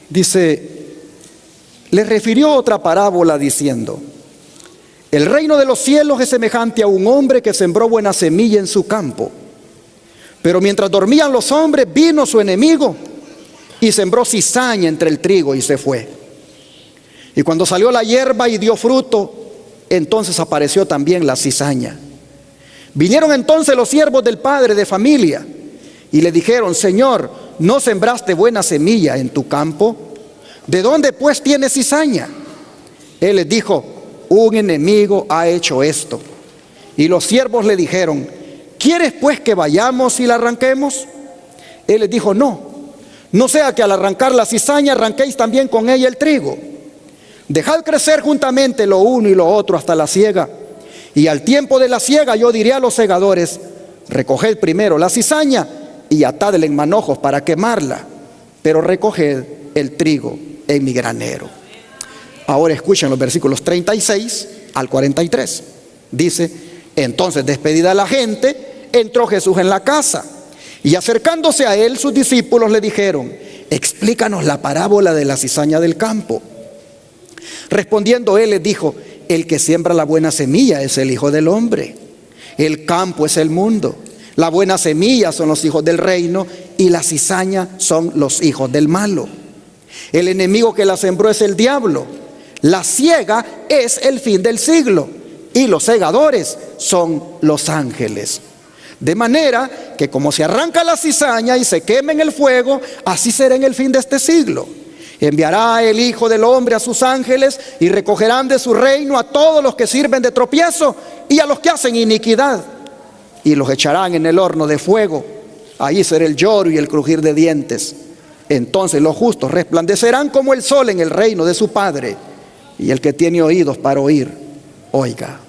Dice: le refirió otra parábola diciendo: el reino de los cielos es semejante a un hombre que sembró buena semilla en su campo. Pero mientras dormían los hombres, vino su enemigo y sembró cizaña entre el trigo y se fue. Y cuando salió la hierba y dio fruto, entonces apareció también la cizaña. Vinieron entonces los siervos del padre de familia y le dijeron: Señor, ¿no sembraste buena semilla en tu campo? ¿De dónde pues tienes cizaña? Él les dijo: un enemigo ha hecho esto. Y los siervos le dijeron: ¿quieres pues que vayamos y la arranquemos? Él les dijo: no sea que al arrancar la cizaña arranquéis también con ella el trigo. Dejad crecer juntamente lo uno y lo otro hasta la siega. Y al tiempo de la siega yo diré a los segadores: recoged primero la cizaña y atadla en manojos para quemarla, pero recoged el trigo en mi granero. Ahora escuchen los versículos 36 al 43. Dice: entonces, despedida la gente, entró Jesús en la casa, y acercándose a él sus discípulos le dijeron: explícanos la parábola de la cizaña del campo. Respondiendo él les dijo: el que siembra la buena semilla es el Hijo del Hombre. El campo es el mundo. La buena semilla son los hijos del reino y la cizaña son los hijos del malo. El enemigo que la sembró es el diablo. La siega es el fin del siglo y los segadores son los ángeles. De manera que como se arranca la cizaña y se quema en el fuego, así será en el fin de este siglo. Enviará el Hijo del Hombre a sus ángeles y recogerán de su reino a todos los que sirven de tropiezo y a los que hacen iniquidad, y los echarán en el horno de fuego. Allí será el lloro y el crujir de dientes. Entonces los justos resplandecerán como el sol en el reino de su Padre. Y el que tiene oídos para oír, oiga.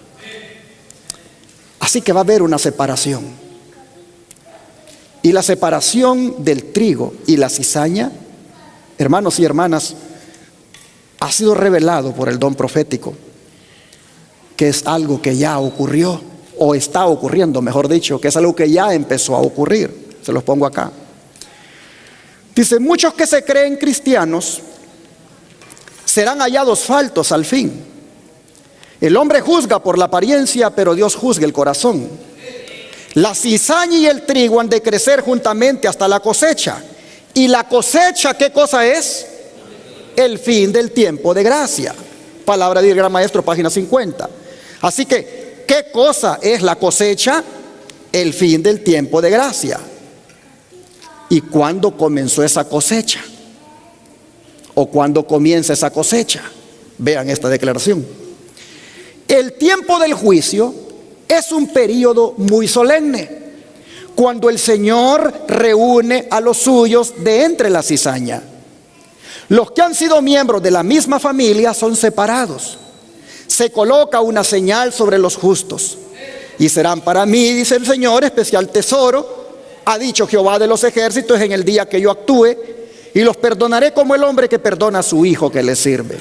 Así que va a haber una separación. Y la separación del trigo y la cizaña, hermanos y hermanas, ha sido revelado por el don profético, que es algo que ya ocurrió, o está ocurriendo, mejor dicho, que es algo que ya empezó a ocurrir. Se los pongo acá. Dice: muchos que se creen cristianos serán hallados faltos al fin. El hombre juzga por la apariencia, pero Dios juzga el corazón. La cizaña y el trigo han de crecer juntamente hasta la cosecha. Y la cosecha, ¿qué cosa es? El fin del tiempo de gracia. Palabra del Gran Maestro, página 50. Así que, ¿qué cosa es la cosecha? El fin del tiempo de gracia. ¿Y cuándo comenzó esa cosecha? ¿O cuándo comienza esa cosecha? Vean esta declaración. El tiempo del juicio es un periodo muy solemne, cuando el Señor reúne a los suyos de entre la cizaña. Los que han sido miembros de la misma familia son separados. Se coloca una señal sobre los justos. Y serán para mí, dice el Señor, especial tesoro. Ha dicho Jehová de los ejércitos, en el día que yo actúe, y los perdonaré como el hombre que perdona a su hijo que le sirve.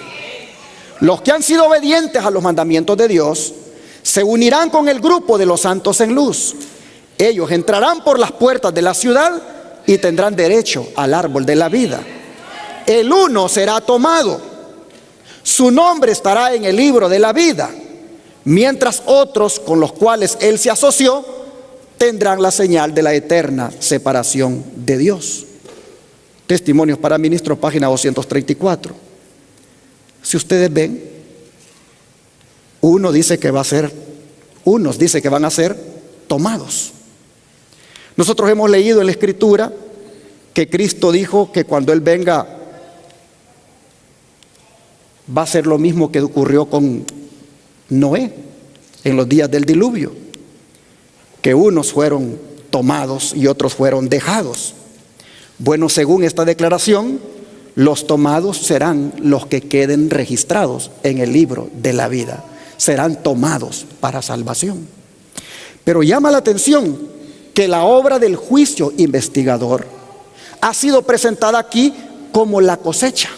Los que han sido obedientes a los mandamientos de Dios se unirán con el grupo de los santos en luz. Ellos entrarán por las puertas de la ciudad y tendrán derecho al árbol de la vida. El uno será tomado, su nombre estará en el libro de la vida, mientras otros con los cuales él se asoció tendrán la señal de la eterna separación de Dios. Testimonios para Ministros, página 234. Si ustedes ven, unos dicen que van a ser tomados. Nosotros hemos leído en la Escritura que Cristo dijo que cuando Él venga va a ser lo mismo que ocurrió con Noé en los días del diluvio, que unos fueron tomados y otros fueron dejados. Bueno, según esta declaración, los tomados serán los que queden registrados en el libro de la vida. Serán tomados para salvación. Pero llama la atención que la obra del juicio investigador ha sido presentada aquí como la cosecha.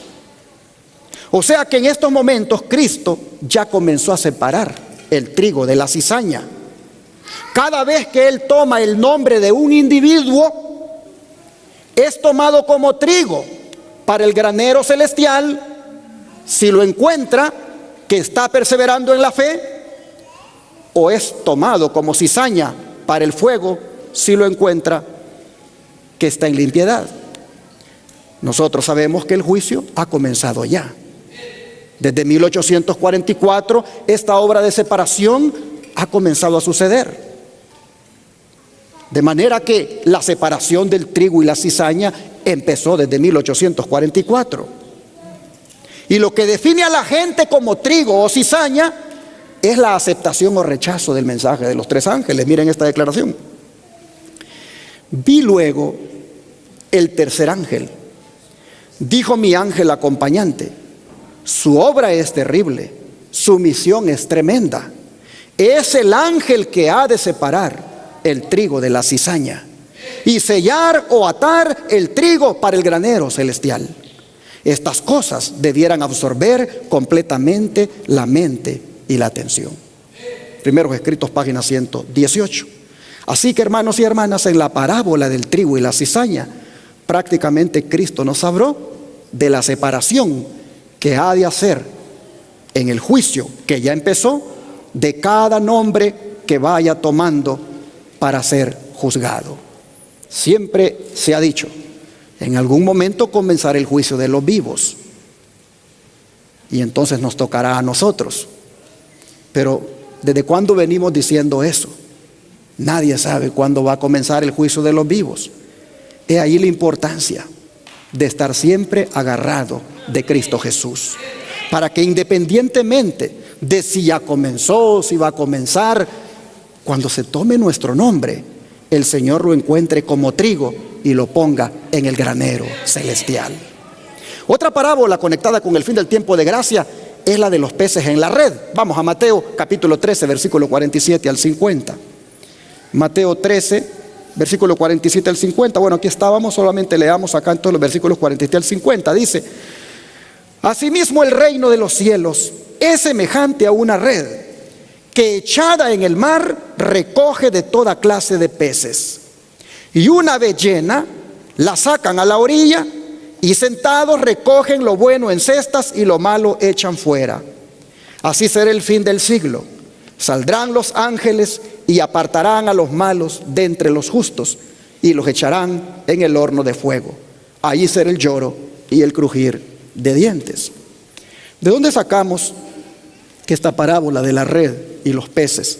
O sea que en estos momentos Cristo ya comenzó a separar el trigo de la cizaña. Cada vez que Él toma el nombre de un individuo, es tomado como trigo para el granero celestial, si lo encuentra que está perseverando en la fe, o es tomado como cizaña para el fuego, si lo encuentra que está en limpiedad. Nosotros sabemos que el juicio ha comenzado ya. Desde 1844 esta obra de separación ha comenzado a suceder. De manera que la separación del trigo y la cizaña empezó desde 1844. Y lo que define a la gente como trigo o cizaña es la aceptación o rechazo del mensaje de los tres ángeles. Miren esta declaración. Vi luego el tercer ángel. Dijo mi ángel acompañante: su obra es terrible, su misión es tremenda. Es el ángel que ha de separar el trigo de la cizaña y sellar o atar el trigo para el granero celestial. Estas cosas debieran absorber completamente la mente y la atención. Primeros Escritos, página 118. Así que, hermanos y hermanas, en la parábola del trigo y la cizaña, prácticamente Cristo nos habló de la separación que ha de hacer en el juicio que ya empezó de cada nombre que vaya tomando para ser juzgado. Siempre se ha dicho, en algún momento comenzará el juicio de los vivos. y entonces nos tocará a nosotros. Pero ¿desde cuándo venimos diciendo eso? Nadie sabe cuándo va a comenzar el juicio de los vivos. He ahí la importancia de estar siempre agarrado de Cristo Jesús, para que independientemente de si ya comenzó, si va a comenzar, cuando se tome nuestro nombre, el Señor lo encuentre como trigo y lo ponga en el granero celestial. Otra parábola conectada con el fin del tiempo de gracia es la de los peces en la red. Vamos a Mateo capítulo 13, versículo 47 al 50. Mateo 13, versículo 47 al 50. Bueno, aquí estábamos, solamente leamos acá en todos los versículos 47 al 50. Dice: asimismo el reino de los cielos es semejante a una red que echada en el mar recoge de toda clase de peces. Y una vez llena, la sacan a la orilla y sentados recogen lo bueno en cestas y lo malo echan fuera. Así será el fin del siglo. Saldrán los ángeles y apartarán a los malos de entre los justos y los echarán en el horno de fuego. Allí será el lloro y el crujir de dientes. ¿De dónde sacamos que esta parábola de la red y los peces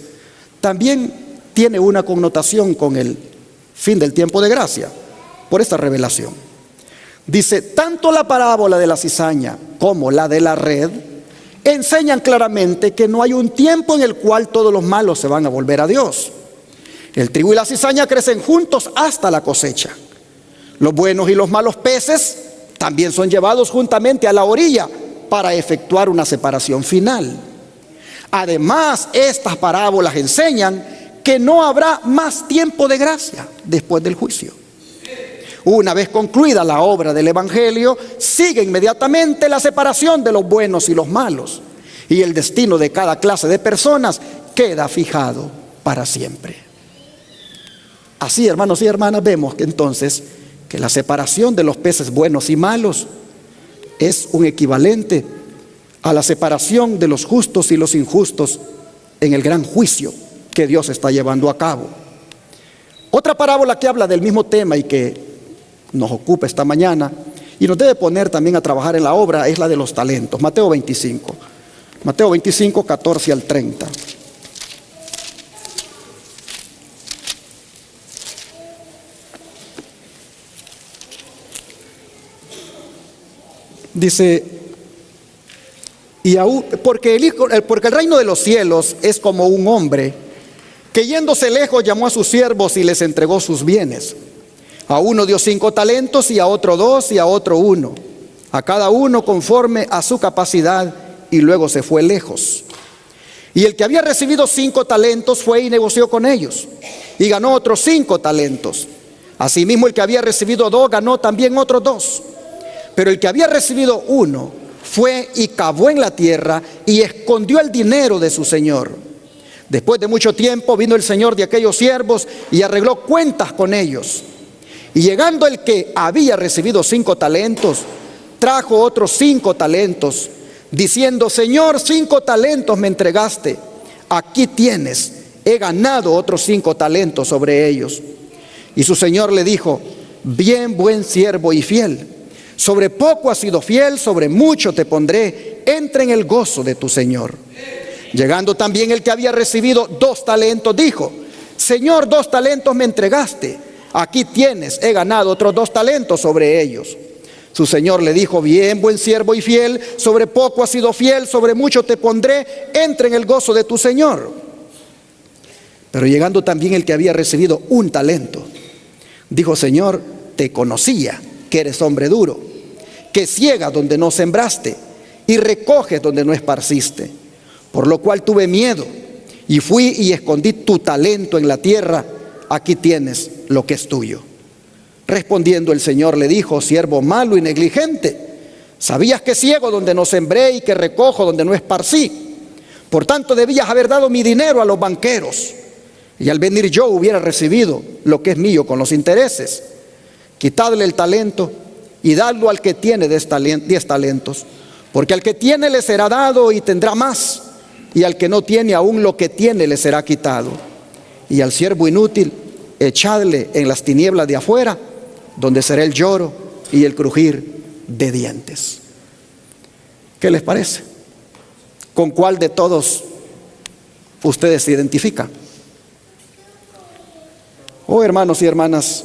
también tiene una connotación con el fin del tiempo de gracia? Por esta revelación. Dice: tanto la parábola de la cizaña como la de la red enseñan claramente que no hay un tiempo en el cual todos los malos se van a volver a Dios. El trigo y la cizaña crecen juntos hasta la cosecha. Los buenos y los malos peces también son llevados juntamente a la orilla para efectuar una separación final. Además, estas parábolas enseñan que no habrá más tiempo de gracia después del juicio. Una vez concluida la obra del Evangelio, sigue inmediatamente la separación de los buenos y los malos, y el destino de cada clase de personas queda fijado para siempre. Así, hermanos y hermanas, vemos que entonces que la separación de los peces buenos y malos es un equivalente a la separación de los justos y los injustos en el gran juicio que Dios está llevando a cabo. Otra parábola que habla del mismo tema y que nos ocupa esta mañana y nos debe poner también a trabajar en la obra es la de los talentos. Mateo 25, 14 al 30. Dice: porque el reino de los cielos es como un hombre que yéndose lejos llamó a sus siervos y les entregó sus bienes. A uno dio 5 talentos y a otro 2 y a otro 1, a cada uno conforme a su capacidad, y luego se fue lejos. Y el que había recibido 5 talentos fue y negoció con ellos y ganó otros 5 talentos. Asimismo el que había recibido 2 ganó también otros 2. Pero el que había recibido 1 fue y cavó en la tierra y escondió el dinero de su señor. Después de mucho tiempo vino el señor de aquellos siervos y arregló cuentas con ellos. Y llegando el que había recibido 5 talentos, trajo otros 5 talentos, diciendo: Señor, 5 talentos me entregaste, aquí tienes, he ganado otros 5 talentos sobre ellos. Y su señor le dijo: bien, buen siervo y fiel, sobre poco has sido fiel, sobre mucho te pondré, entra en el gozo de tu señor. Llegando también el que había recibido 2 talentos, dijo: Señor, 2 talentos me entregaste, aquí tienes, he ganado otros 2 talentos sobre ellos. Su señor le dijo: bien, buen siervo y fiel, sobre poco has sido fiel, sobre mucho te pondré, entra en el gozo de tu señor. Pero llegando también el que había recibido 1 talento, dijo: Señor, te conocía que eres hombre duro, que ciegas donde no sembraste y recoges donde no esparciste, por lo cual tuve miedo y fui y escondí tu talento en la tierra, aquí tienes lo que es tuyo. Respondiendo el Señor le dijo: siervo malo y negligente, sabías que ciego donde no sembré y que recojo donde no esparcí, por tanto debías haber dado mi dinero a los banqueros, y al venir yo hubiera recibido lo que es mío con los intereses. Quitadle el talento y dadlo al que tiene 10 talentos, porque al que tiene le será dado y tendrá más, y al que no tiene aún lo que tiene le será quitado. Y al siervo inútil echadle en las tinieblas de afuera, donde será el lloro y el crujir de dientes. ¿Qué les parece? ¿Con cuál de todos ustedes se identifican? Oh, hermanos y hermanas,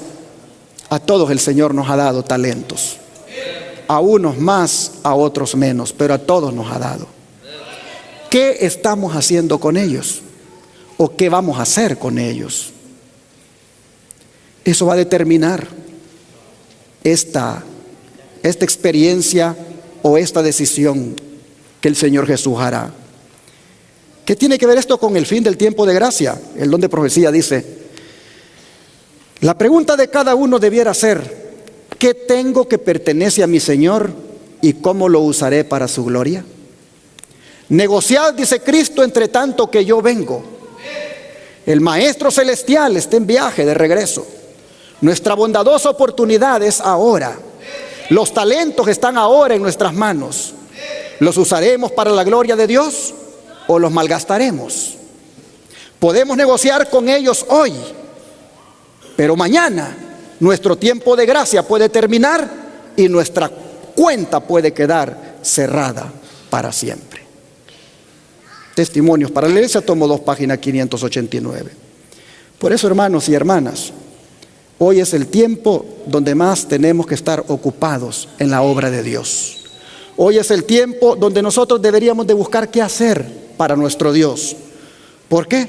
a todos el Señor nos ha dado talentos. A unos más, a otros menos, pero a todos nos ha dado. ¿Qué estamos haciendo con ellos? ¿O qué vamos a hacer con ellos? Eso va a determinar esta experiencia o esta decisión que el Señor Jesús hará. ¿Qué tiene que ver esto con el fin del tiempo de gracia? El don de profecía dice: la pregunta de cada uno debiera ser: ¿qué tengo que pertenece a mi Señor y cómo lo usaré para su gloria? Negociad, dice Cristo, entre tanto que yo vengo. El Maestro Celestial está en viaje de regreso. Nuestra bondadosa oportunidad es ahora. Los talentos están ahora en nuestras manos. ¿Los usaremos para la gloria de Dios o los malgastaremos? Podemos negociar con ellos hoy, pero mañana nuestro tiempo de gracia puede terminar y nuestra cuenta puede quedar cerrada para siempre. Testimonios para la Iglesia, tomo 2, página 589. Por eso, hermanos y hermanas, hoy es el tiempo donde más tenemos que estar ocupados en la obra de Dios. Hoy es el tiempo donde nosotros deberíamos de buscar qué hacer para nuestro Dios. ¿Por qué?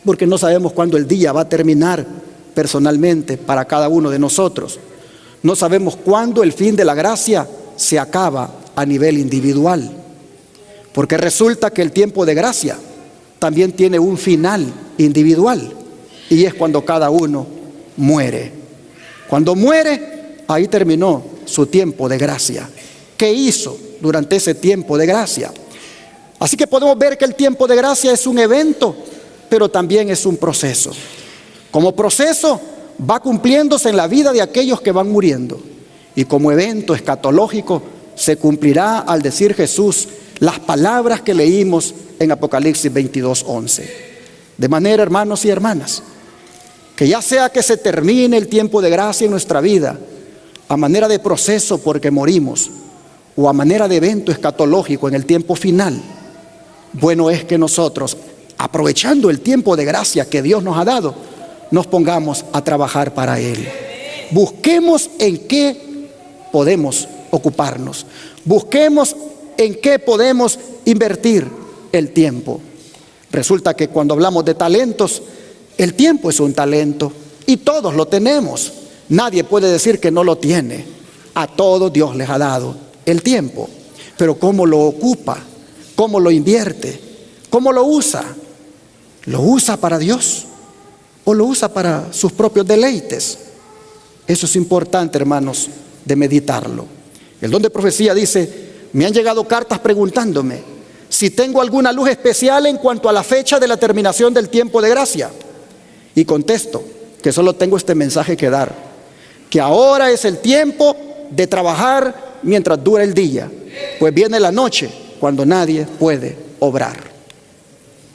Porque no sabemos cuándo el día va a terminar personalmente para cada uno de nosotros. No sabemos cuándo el fin de la gracia se acaba a nivel individual. Porque resulta que el tiempo de gracia también tiene un final individual, y es cuando cada uno muere. Cuando muere, ahí terminó su tiempo de gracia. ¿Qué hizo durante ese tiempo de gracia? Así que podemos ver que el tiempo de gracia es un evento, pero también es un proceso. Como proceso va cumpliéndose en la vida de aquellos que van muriendo, y como evento escatológico se cumplirá al decir Jesús las palabras que leímos en Apocalipsis 22:11. De manera, hermanos y hermanas, que ya sea que se termine el tiempo de gracia en nuestra vida a manera de proceso porque morimos, o a manera de evento escatológico en el tiempo final, bueno es que nosotros, aprovechando el tiempo de gracia que Dios nos ha dado, nos pongamos a trabajar para Él. Busquemos en qué podemos ocuparnos. Busquemos en qué podemos invertir el tiempo. Resulta que cuando hablamos de talentos, el tiempo es un talento y todos lo tenemos. Nadie puede decir que no lo tiene. A todos Dios les ha dado el tiempo. Pero ¿cómo lo ocupa? ¿Cómo lo invierte? ¿Cómo lo usa? ¿Lo usa para Dios o lo usa para sus propios deleites? Eso es importante, hermanos, de meditarlo. El don de profecía dice: me han llegado cartas preguntándome si tengo alguna luz especial en cuanto a la fecha de la terminación del tiempo de gracia. Y contesto que solo tengo este mensaje que dar: que ahora es el tiempo de trabajar mientras dura el día, pues viene la noche cuando nadie puede obrar.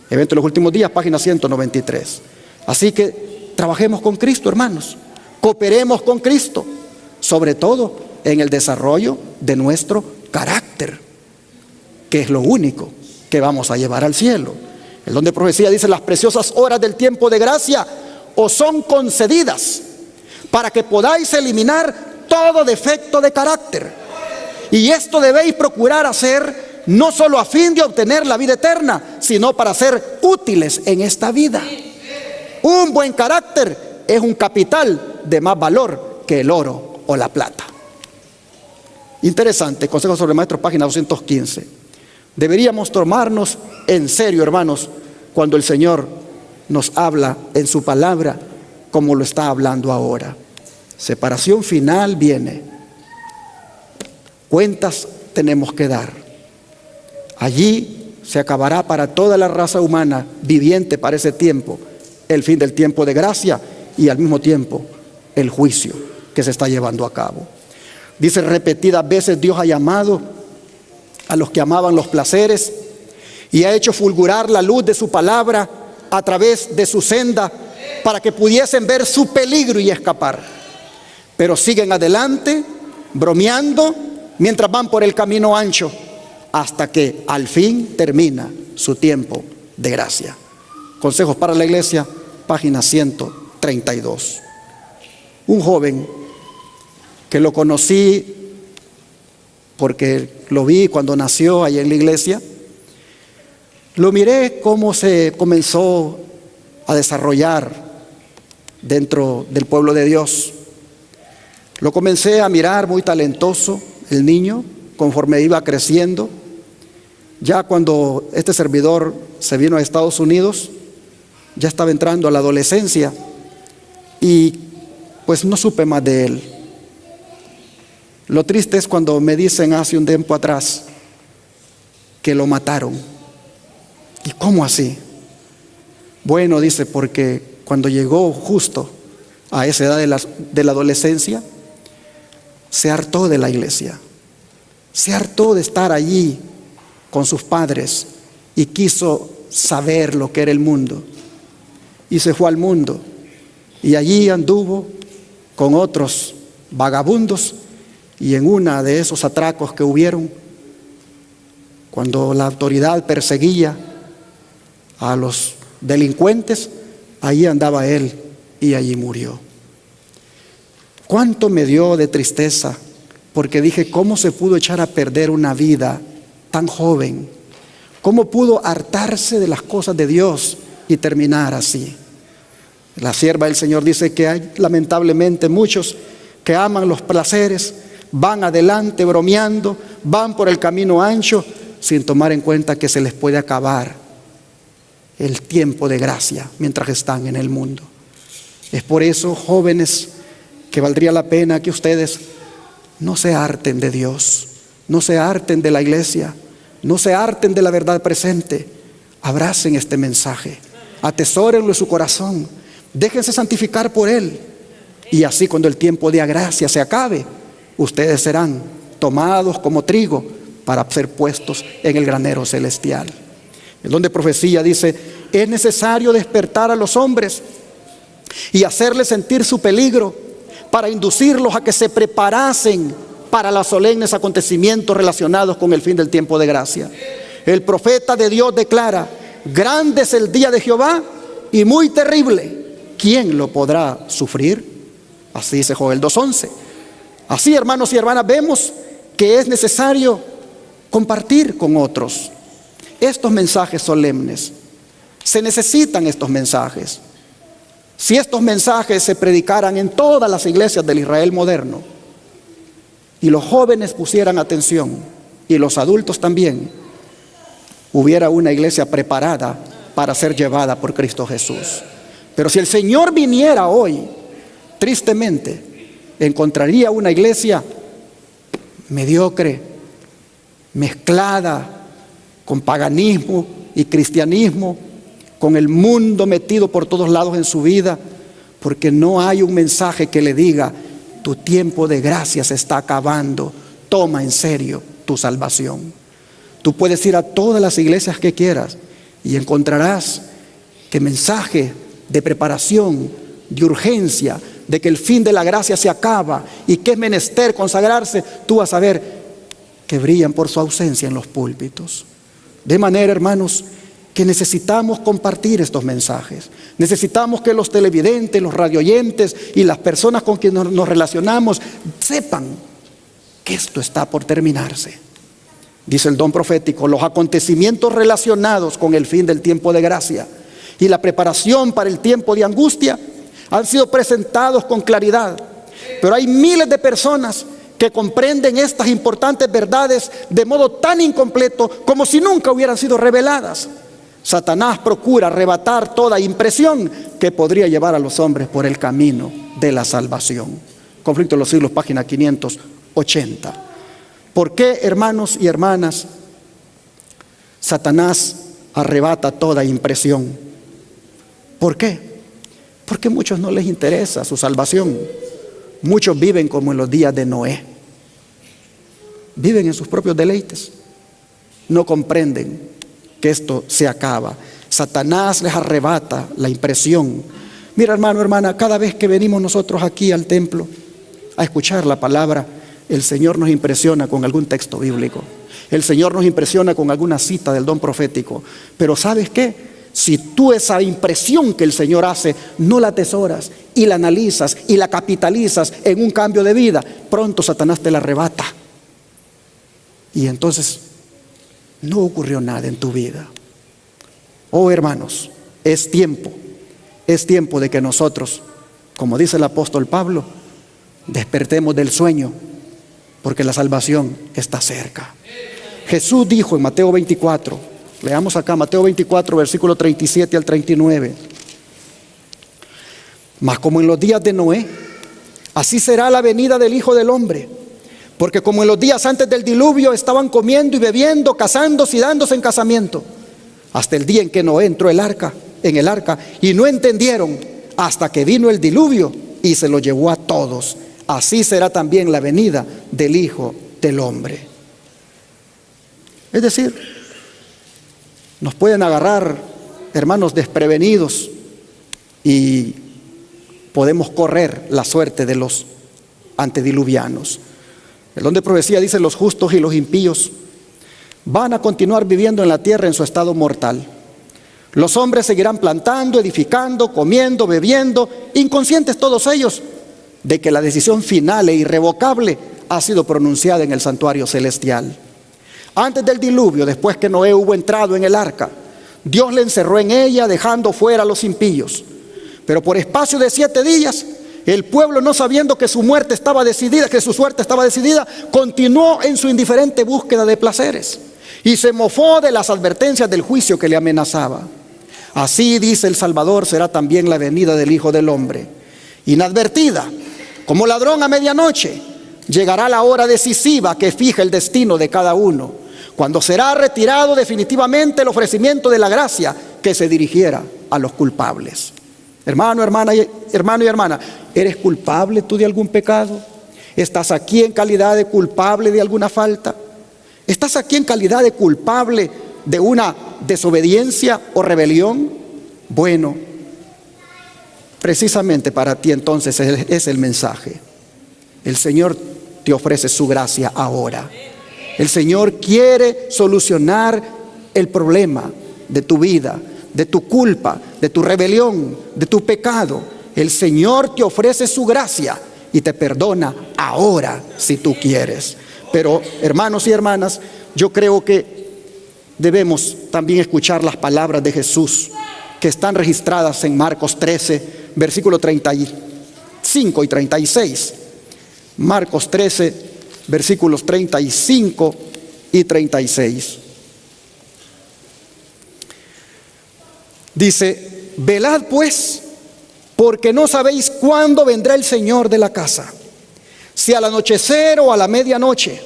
Evento de los últimos días, página 193. Así que trabajemos con Cristo, hermanos. Cooperemos con Cristo, sobre todo en el desarrollo de nuestro carácter, que es lo único que vamos a llevar al cielo. El don de profecía dice: las preciosas horas del tiempo de gracia os son concedidas para que podáis eliminar todo defecto de carácter. Y esto debéis procurar hacer no solo a fin de obtener la vida eterna, sino para ser útiles en esta vida. Un buen carácter es un capital de más valor que el oro o la plata. Interesante, Consejo sobre Maestros, página 215. Deberíamos tomarnos en serio, hermanos, cuando el Señor nos habla en su palabra como lo está hablando ahora. Separación final viene. Cuentas tenemos que dar. Allí se acabará para toda la raza humana viviente para ese tiempo el fin del tiempo de gracia y al mismo tiempo el juicio que se está llevando a cabo. Dice: repetidas veces Dios ha llamado a los que amaban los placeres y ha hecho fulgurar la luz de su palabra a través de su senda para que pudiesen ver su peligro y escapar. Pero siguen adelante bromeando mientras van por el camino ancho, hasta que al fin termina su tiempo de gracia. Consejos para la Iglesia, página 132. Un joven que lo conocí porque lo vi cuando nació ahí en la iglesia, lo miré cómo se comenzó a desarrollar dentro del pueblo de Dios. Lo comencé a mirar muy talentoso, el niño, conforme iba creciendo. Ya cuando este servidor se vino a Estados Unidos, ya estaba entrando a la adolescencia y pues no supe más de él. Lo triste es cuando me dicen hace un tiempo atrás que lo mataron. ¿Y cómo así? Bueno, dice, porque cuando llegó justo a esa edad de la adolescencia, se hartó de la iglesia, se hartó de estar allí con sus padres y quiso saber lo que era el mundo. Y se fue al mundo y allí anduvo con otros vagabundos. Y en una de esos atracos que hubieron, cuando la autoridad perseguía a los delincuentes, allí andaba él y allí murió. Cuánto me dio de tristeza, porque dije, ¿cómo se pudo echar a perder una vida tan joven? ¿Cómo pudo hartarse de las cosas de Dios y terminar así? La sierva del Señor dice que hay lamentablemente muchos que aman los placeres, van adelante bromeando, van por el camino ancho sin tomar en cuenta que se les puede acabar el tiempo de gracia mientras están en el mundo. Es por eso, jóvenes, que valdría la pena que ustedes no se harten de Dios, no se harten de la iglesia, no se harten de la verdad presente. Abracen este mensaje, atesórenlo en su corazón, déjense santificar por él, y así cuando el tiempo de gracia se acabe, ustedes serán tomados como trigo para ser puestos en el granero celestial. El don de profecía dice, es necesario despertar a los hombres y hacerles sentir su peligro para inducirlos a que se preparasen para los solemnes acontecimientos relacionados con el fin del tiempo de gracia. El profeta de Dios declara, grande es el día de Jehová y muy terrible. ¿Quién lo podrá sufrir? Así dice Joel 2:11. Así, hermanos y hermanas, vemos que es necesario compartir con otros estos mensajes solemnes. Se necesitan estos mensajes. Si estos mensajes se predicaran en todas las iglesias del Israel moderno y los jóvenes pusieran atención y los adultos también, hubiera una iglesia preparada para ser llevada por Cristo Jesús. Pero si el Señor viniera hoy, tristemente, encontraría una iglesia mediocre, mezclada con paganismo y cristianismo, con el mundo metido por todos lados en su vida, porque no hay un mensaje que le diga, tu tiempo de gracia se está acabando, toma en serio tu salvación. Tú puedes ir a todas las iglesias que quieras y encontrarás que mensaje de preparación, de urgencia, de que el fin de la gracia se acaba y que es menester consagrarse, tú vas a ver que brillan por su ausencia en los púlpitos. De manera, hermanos, que necesitamos compartir estos mensajes. Necesitamos que los televidentes, los radioyentes y las personas con quienes nos relacionamos sepan que esto está por terminarse. Dice el don profético, los acontecimientos relacionados con el fin del tiempo de gracia y la preparación para el tiempo de angustia han sido presentados con claridad, pero hay miles de personas que comprenden estas importantes verdades de modo tan incompleto como si nunca hubieran sido reveladas. Satanás procura arrebatar toda impresión que podría llevar a los hombres por el camino de la salvación. Conflicto de los siglos, página 580. ¿Por qué, hermanos y hermanas, Satanás arrebata toda impresión? ¿Por qué? Porque a muchos no les interesa su salvación. Muchos viven como en los días de Noé. Viven en sus propios deleites. No comprenden que esto se acaba. Satanás les arrebata la impresión. Mira, hermano, hermana, cada vez que venimos nosotros aquí al templo a escuchar la palabra, el Señor nos impresiona con algún texto bíblico. El Señor nos impresiona con alguna cita del don profético. Pero ¿sabes qué? Si tú esa impresión que el Señor hace no la atesoras y la analizas y la capitalizas en un cambio de vida, pronto Satanás te la arrebata. Y entonces no ocurrió nada en tu vida. Oh hermanos, es tiempo de que nosotros, como dice el apóstol Pablo, despertemos del sueño, porque la salvación está cerca. Jesús dijo en Mateo 24, leamos acá Mateo 24, versículo 37 al 39. Mas como en los días de Noé, así será la venida del Hijo del Hombre. Porque como en los días antes del diluvio estaban comiendo y bebiendo, casándose y dándose en casamiento, hasta el día en que Noé entró en el arca, y no entendieron hasta que vino el diluvio y se lo llevó a todos. Así será también la venida del Hijo del Hombre. Es decir, nos pueden agarrar, hermanos, desprevenidos y podemos correr la suerte de los antediluvianos. El don de profecía dice: los justos y los impíos van a continuar viviendo en la tierra en su estado mortal. Los hombres seguirán plantando, edificando, comiendo, bebiendo, inconscientes todos ellos de que la decisión final e irrevocable ha sido pronunciada en el santuario celestial. Antes del diluvio, después que Noé hubo entrado en el arca, Dios le encerró en ella, dejando fuera a los impíos. Pero por espacio de 7 días, el pueblo, no sabiendo que su muerte estaba decidida, que su suerte estaba decidida, continuó en su indiferente búsqueda de placeres y se mofó de las advertencias del juicio que le amenazaba. Así, dice el Salvador, será también la venida del Hijo del Hombre. Inadvertida, como ladrón a medianoche, llegará la hora decisiva que fija el destino de cada uno, cuando será retirado definitivamente el ofrecimiento de la gracia que se dirigiera a los culpables. Hermano y hermana, ¿eres culpable tú de algún pecado? ¿Estás aquí en calidad de culpable de alguna falta? ¿Estás aquí en calidad de culpable de una desobediencia o rebelión? Bueno, precisamente para ti entonces es el mensaje. El Señor te ofrece su gracia ahora. El Señor quiere solucionar el problema de tu vida, de tu culpa, de tu rebelión, de tu pecado. El Señor te ofrece su gracia y te perdona ahora si tú quieres. Pero hermanos y hermanas, yo creo que debemos también escuchar las palabras de Jesús que están registradas en Marcos 13, versículo 35 y 36. Marcos 13, versículos 35 y 36. Dice: velad pues, porque no sabéis cuándo vendrá el Señor de la casa, si al anochecer o a la medianoche,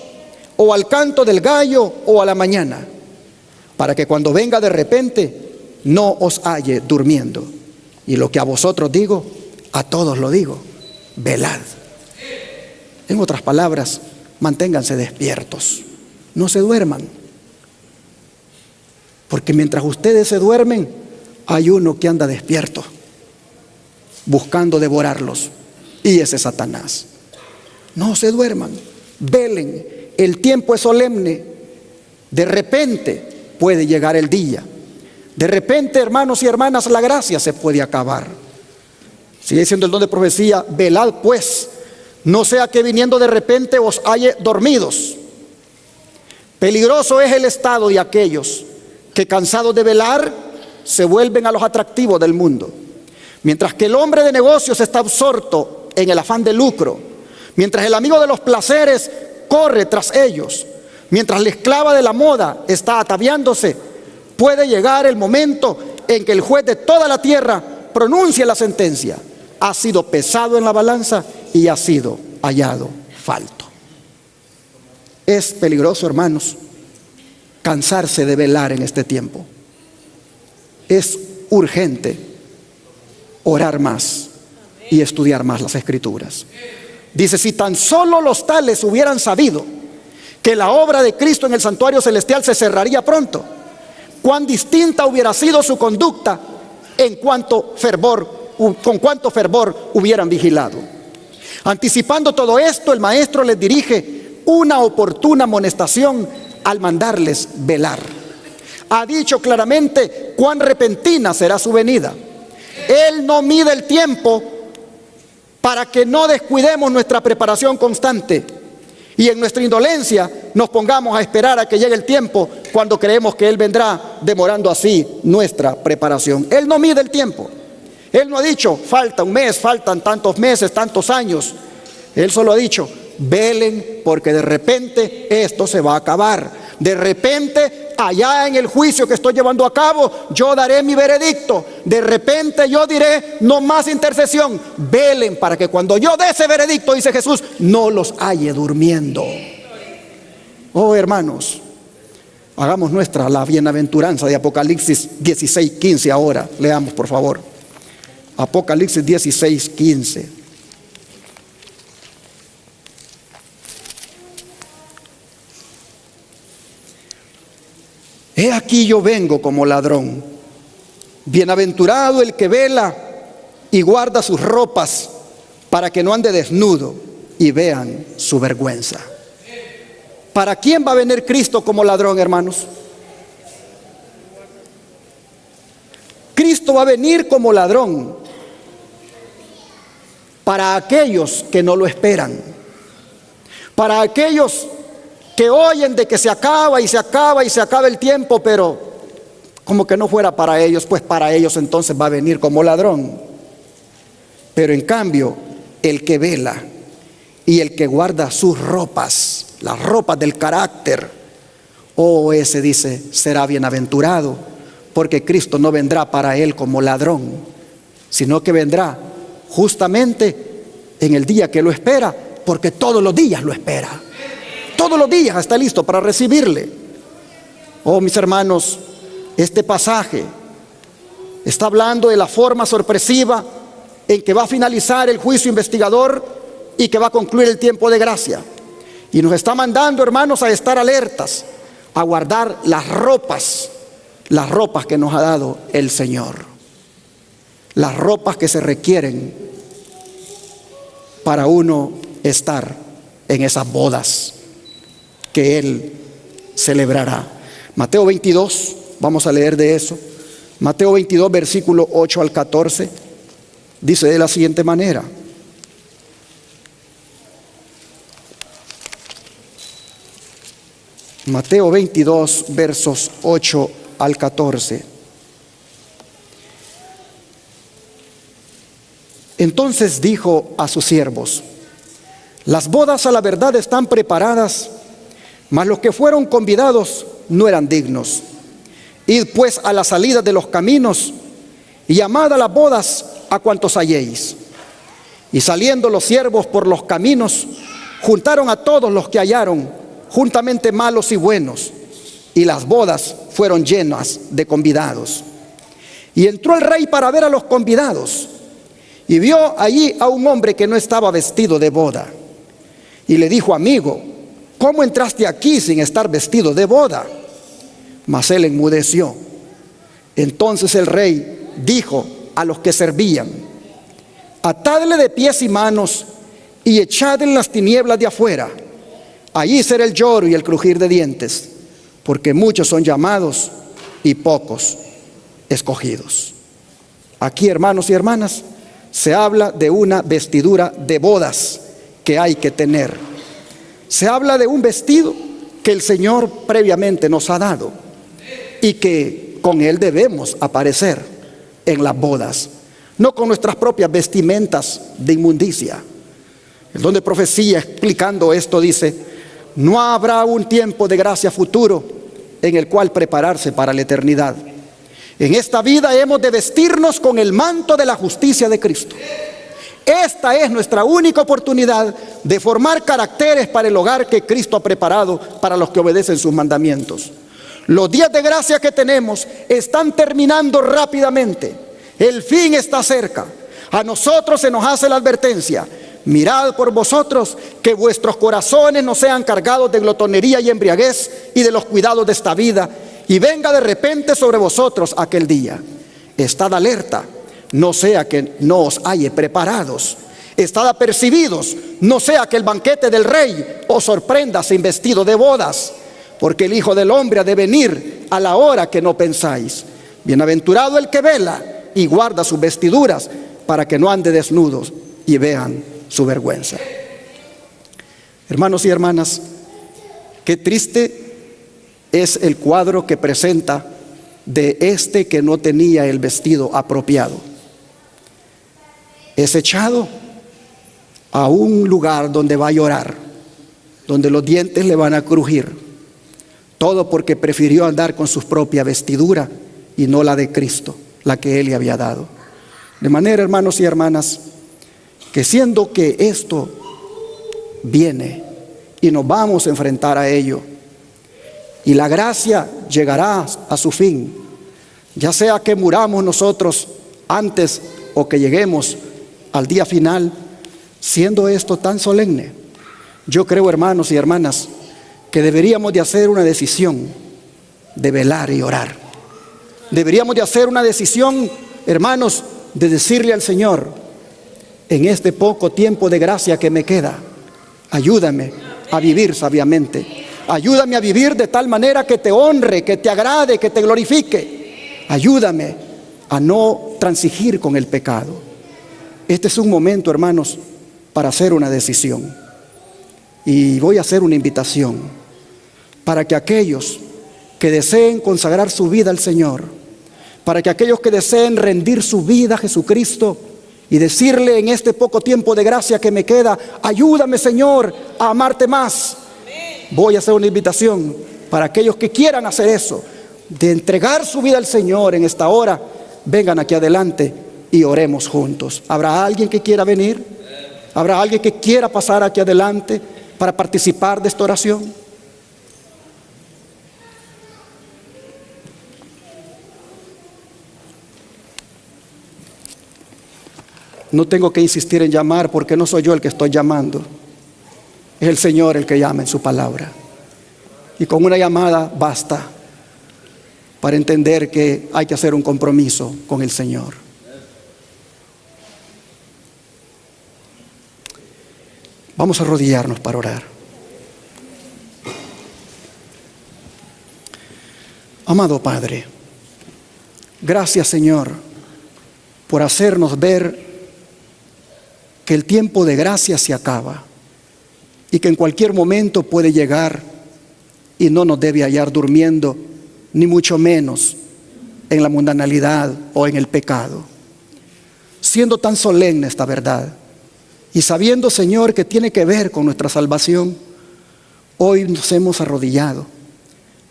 o al canto del gallo o a la mañana, para que cuando venga de repente no os halle durmiendo. Y lo que a vosotros digo, a todos lo digo: velad. En otras palabras, manténganse despiertos, no se duerman, porque mientras ustedes se duermen, hay uno que anda despierto, buscando devorarlos, y ese es Satanás. No se duerman, velen, el tiempo es solemne. De repente puede llegar el día. De repente, hermanos y hermanas, la gracia se puede acabar. Sigue diciendo el don de profecía: velad pues, no sea que viniendo de repente os halle dormidos. Peligroso es el estado de aquellos que, cansados de velar, se vuelven a los atractivos del mundo. Mientras que el hombre de negocios está absorto en el afán de lucro, mientras el amigo de los placeres corre tras ellos, mientras la esclava de la moda está ataviándose, puede llegar el momento en que el juez de toda la tierra pronuncie la sentencia: ha sido pesado en la balanza y ha sido hallado falto. Es peligroso, hermanos, cansarse de velar en este tiempo. Es urgente orar más y estudiar más las Escrituras. Dice: si tan solo los tales hubieran sabido que la obra de Cristo en el santuario celestial se cerraría pronto, cuán distinta hubiera sido su conducta, con cuánto fervor hubieran vigilado. Anticipando todo esto, el maestro les dirige una oportuna amonestación al mandarles velar. Ha dicho claramente cuán repentina será su venida. Él no mide el tiempo para que no descuidemos nuestra preparación constante y en nuestra indolencia nos pongamos a esperar a que llegue el tiempo cuando creemos que Él vendrá, demorando así nuestra preparación. Él no mide el tiempo. Él no ha dicho, falta un mes, faltan tantos meses, tantos años. Él solo ha dicho, velen porque de repente esto se va a acabar. De repente, allá en el juicio que estoy llevando a cabo, yo daré mi veredicto. De repente yo diré, no más intercesión. Velen para que cuando yo dé ese veredicto, dice Jesús, no los halle durmiendo. Oh, hermanos, hagamos nuestra la bienaventuranza de Apocalipsis 16:15 ahora. Leamos, por favor. Apocalipsis 16:15. He aquí yo vengo como ladrón. Bienaventurado el que vela y guarda sus ropas para que no ande desnudo y vean su vergüenza. ¿Para quién va a venir Cristo como ladrón, hermanos? Cristo va a venir como ladrón para aquellos que no lo esperan, para aquellos que oyen de que se acaba y se acaba y se acaba el tiempo, pero como que no fuera para ellos, pues para ellos entonces va a venir como ladrón. Pero en cambio, el que vela y el que guarda sus ropas, las ropas del carácter, ese dice, será bienaventurado, porque Cristo no vendrá para él como ladrón, sino que vendrá justamente en el día que lo espera, porque todos los días lo espera. Todos los días está listo para recibirle. Oh, mis hermanos, este pasaje está hablando de la forma sorpresiva en que va a finalizar el juicio investigador y que va a concluir el tiempo de gracia. Y nos está mandando, hermanos, a estar alertas, a guardar las ropas que nos ha dado el Señor. Las ropas que se requieren para uno estar en esas bodas que Él celebrará. Mateo 22, vamos a leer de eso. Mateo 22, versículo 8 al 14, dice de la siguiente manera. Mateo 22, versos 8 al 14. Entonces dijo a sus siervos: las bodas a la verdad están preparadas, mas los que fueron convidados no eran dignos. Id pues a la salida de los caminos y llamad a las bodas a cuantos halléis. Y saliendo los siervos por los caminos, juntaron a todos los que hallaron, juntamente malos y buenos, y las bodas fueron llenas de convidados. Y entró el rey para ver a los convidados, y vio allí a un hombre que no estaba vestido de boda. Y le dijo: amigo, ¿cómo entraste aquí sin estar vestido de boda? Mas él enmudeció. Entonces el rey dijo a los que servían: atadle de pies y manos y echadle en las tinieblas de afuera. Allí será el lloro y el crujir de dientes, porque muchos son llamados y pocos escogidos. Aquí, hermanos y hermanas, se habla de una vestidura de bodas que hay que tener. Se habla de un vestido que el Señor previamente nos ha dado y que con él debemos aparecer en las bodas, no con nuestras propias vestimentas de inmundicia. El don de profecía, explicando esto, dice: no habrá un tiempo de gracia futuro en el cual prepararse para la eternidad. En esta vida hemos de vestirnos con el manto de la justicia de Cristo. Esta es nuestra única oportunidad de formar caracteres para el hogar que Cristo ha preparado para los que obedecen sus mandamientos. Los días de gracia que tenemos están terminando rápidamente. El fin está cerca. A nosotros se nos hace la advertencia: mirad por vosotros que vuestros corazones no sean cargados de glotonería y embriaguez y de los cuidados de esta vida, y venga de repente sobre vosotros aquel día. Estad alerta, no sea que no os halle preparados. Estad apercibidos, no sea que el banquete del rey os sorprenda sin vestido de bodas. porque el Hijo del Hombre ha de venir a la hora que no pensáis. Bienaventurado el que vela y guarda sus vestiduras, para que no ande desnudos y vean su vergüenza. Hermanos y hermanas, qué triste es el cuadro que presenta de este que no tenía el vestido apropiado. Es echado a un lugar donde va a llorar, donde los dientes le van a crujir, todo porque prefirió andar con su propia vestidura y no la de Cristo, la que Él le había dado. De manera, hermanos y hermanas, que siendo que esto viene y nos vamos a enfrentar a ello, y la gracia llegará a su fin, ya sea que muramos nosotros antes o que lleguemos al día final, siendo esto tan solemne, yo creo, hermanos y hermanas, que deberíamos de hacer una decisión de velar y orar. Deberíamos de hacer una decisión, hermanos, de decirle al Señor: en este poco tiempo de gracia que me queda, ayúdame a vivir sabiamente. Ayúdame a vivir de tal manera que te honre, que te agrade, que te glorifique. Ayúdame a no transigir con el pecado. Este es un momento, hermanos, para hacer una decisión. Y voy a hacer una invitación para que aquellos que deseen consagrar su vida al Señor, para que aquellos que deseen rendir su vida a Jesucristo y decirle en este poco tiempo de gracia que me queda: ayúdame, Señor, a amarte más. Voy a hacer una invitación para aquellos que quieran hacer eso, de entregar su vida al Señor en esta hora. Vengan aquí adelante y oremos juntos. ¿Habrá alguien que quiera venir? ¿Habrá alguien que quiera pasar aquí adelante para participar de esta oración? No tengo que insistir en llamar, porque no soy yo el que estoy llamando. Es el Señor el que llama en su palabra. Y con una llamada basta para entender que hay que hacer un compromiso con el Señor. Vamos a arrodillarnos para orar. Amado Padre, gracias, Señor, por hacernos ver que el tiempo de gracia se acaba y que en cualquier momento puede llegar y no nos debe hallar durmiendo, ni mucho menos en la mundanalidad o en el pecado. Siendo tan solemne esta verdad y sabiendo, Señor, que tiene que ver con nuestra salvación, hoy nos hemos arrodillado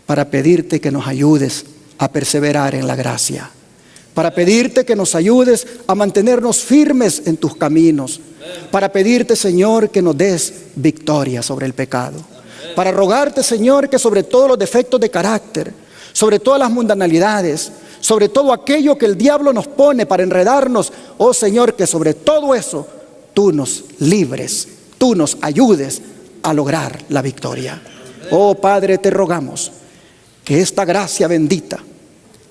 para pedirte que nos ayudes a perseverar en la gracia, para pedirte que nos ayudes a mantenernos firmes en tus caminos, para pedirte, Señor, que nos des victoria sobre el pecado, para rogarte, Señor, que sobre todos los defectos de carácter, sobre todas las mundanalidades, sobre todo aquello que el diablo nos pone para enredarnos, oh Señor, que sobre todo eso tú nos libres, tú nos ayudes a lograr la victoria. Oh Padre, te rogamos que esta gracia bendita,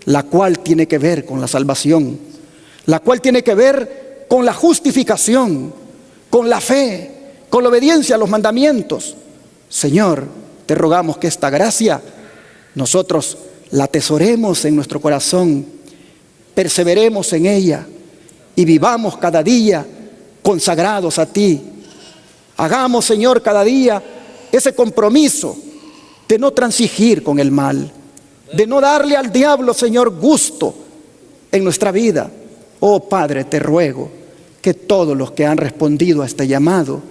la cual tiene que ver con la salvación, la cual tiene que ver con la justificación, con la fe, con la obediencia a los mandamientos, Señor, te rogamos que esta gracia nosotros la atesoremos en nuestro corazón, perseveremos en ella y vivamos cada día consagrados a ti. Hagamos, Señor, cada día ese compromiso de no transigir con el mal, de no darle al diablo, Señor, gusto en nuestra vida. Oh Padre, te ruego que todos los que han respondido a este llamado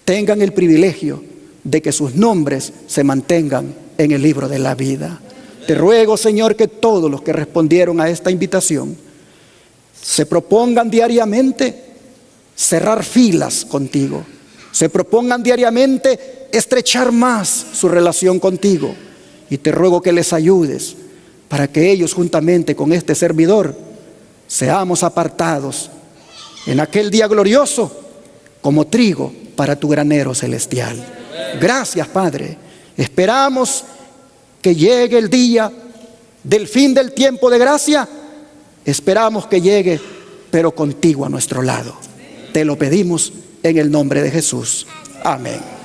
tengan el privilegio de que sus nombres se mantengan en el libro de la vida. Te ruego, Señor, que todos los que respondieron a esta invitación se propongan diariamente cerrar filas contigo, se propongan diariamente estrechar más su relación contigo, y te ruego que les ayudes para que ellos, juntamente con este servidor, seamos apartados en aquel día glorioso como trigo para tu granero celestial. Gracias, Padre. Esperamos que llegue el día del fin del tiempo de gracia. Esperamos que llegue, pero contigo a nuestro lado. Te lo pedimos en el nombre de Jesús. Amén.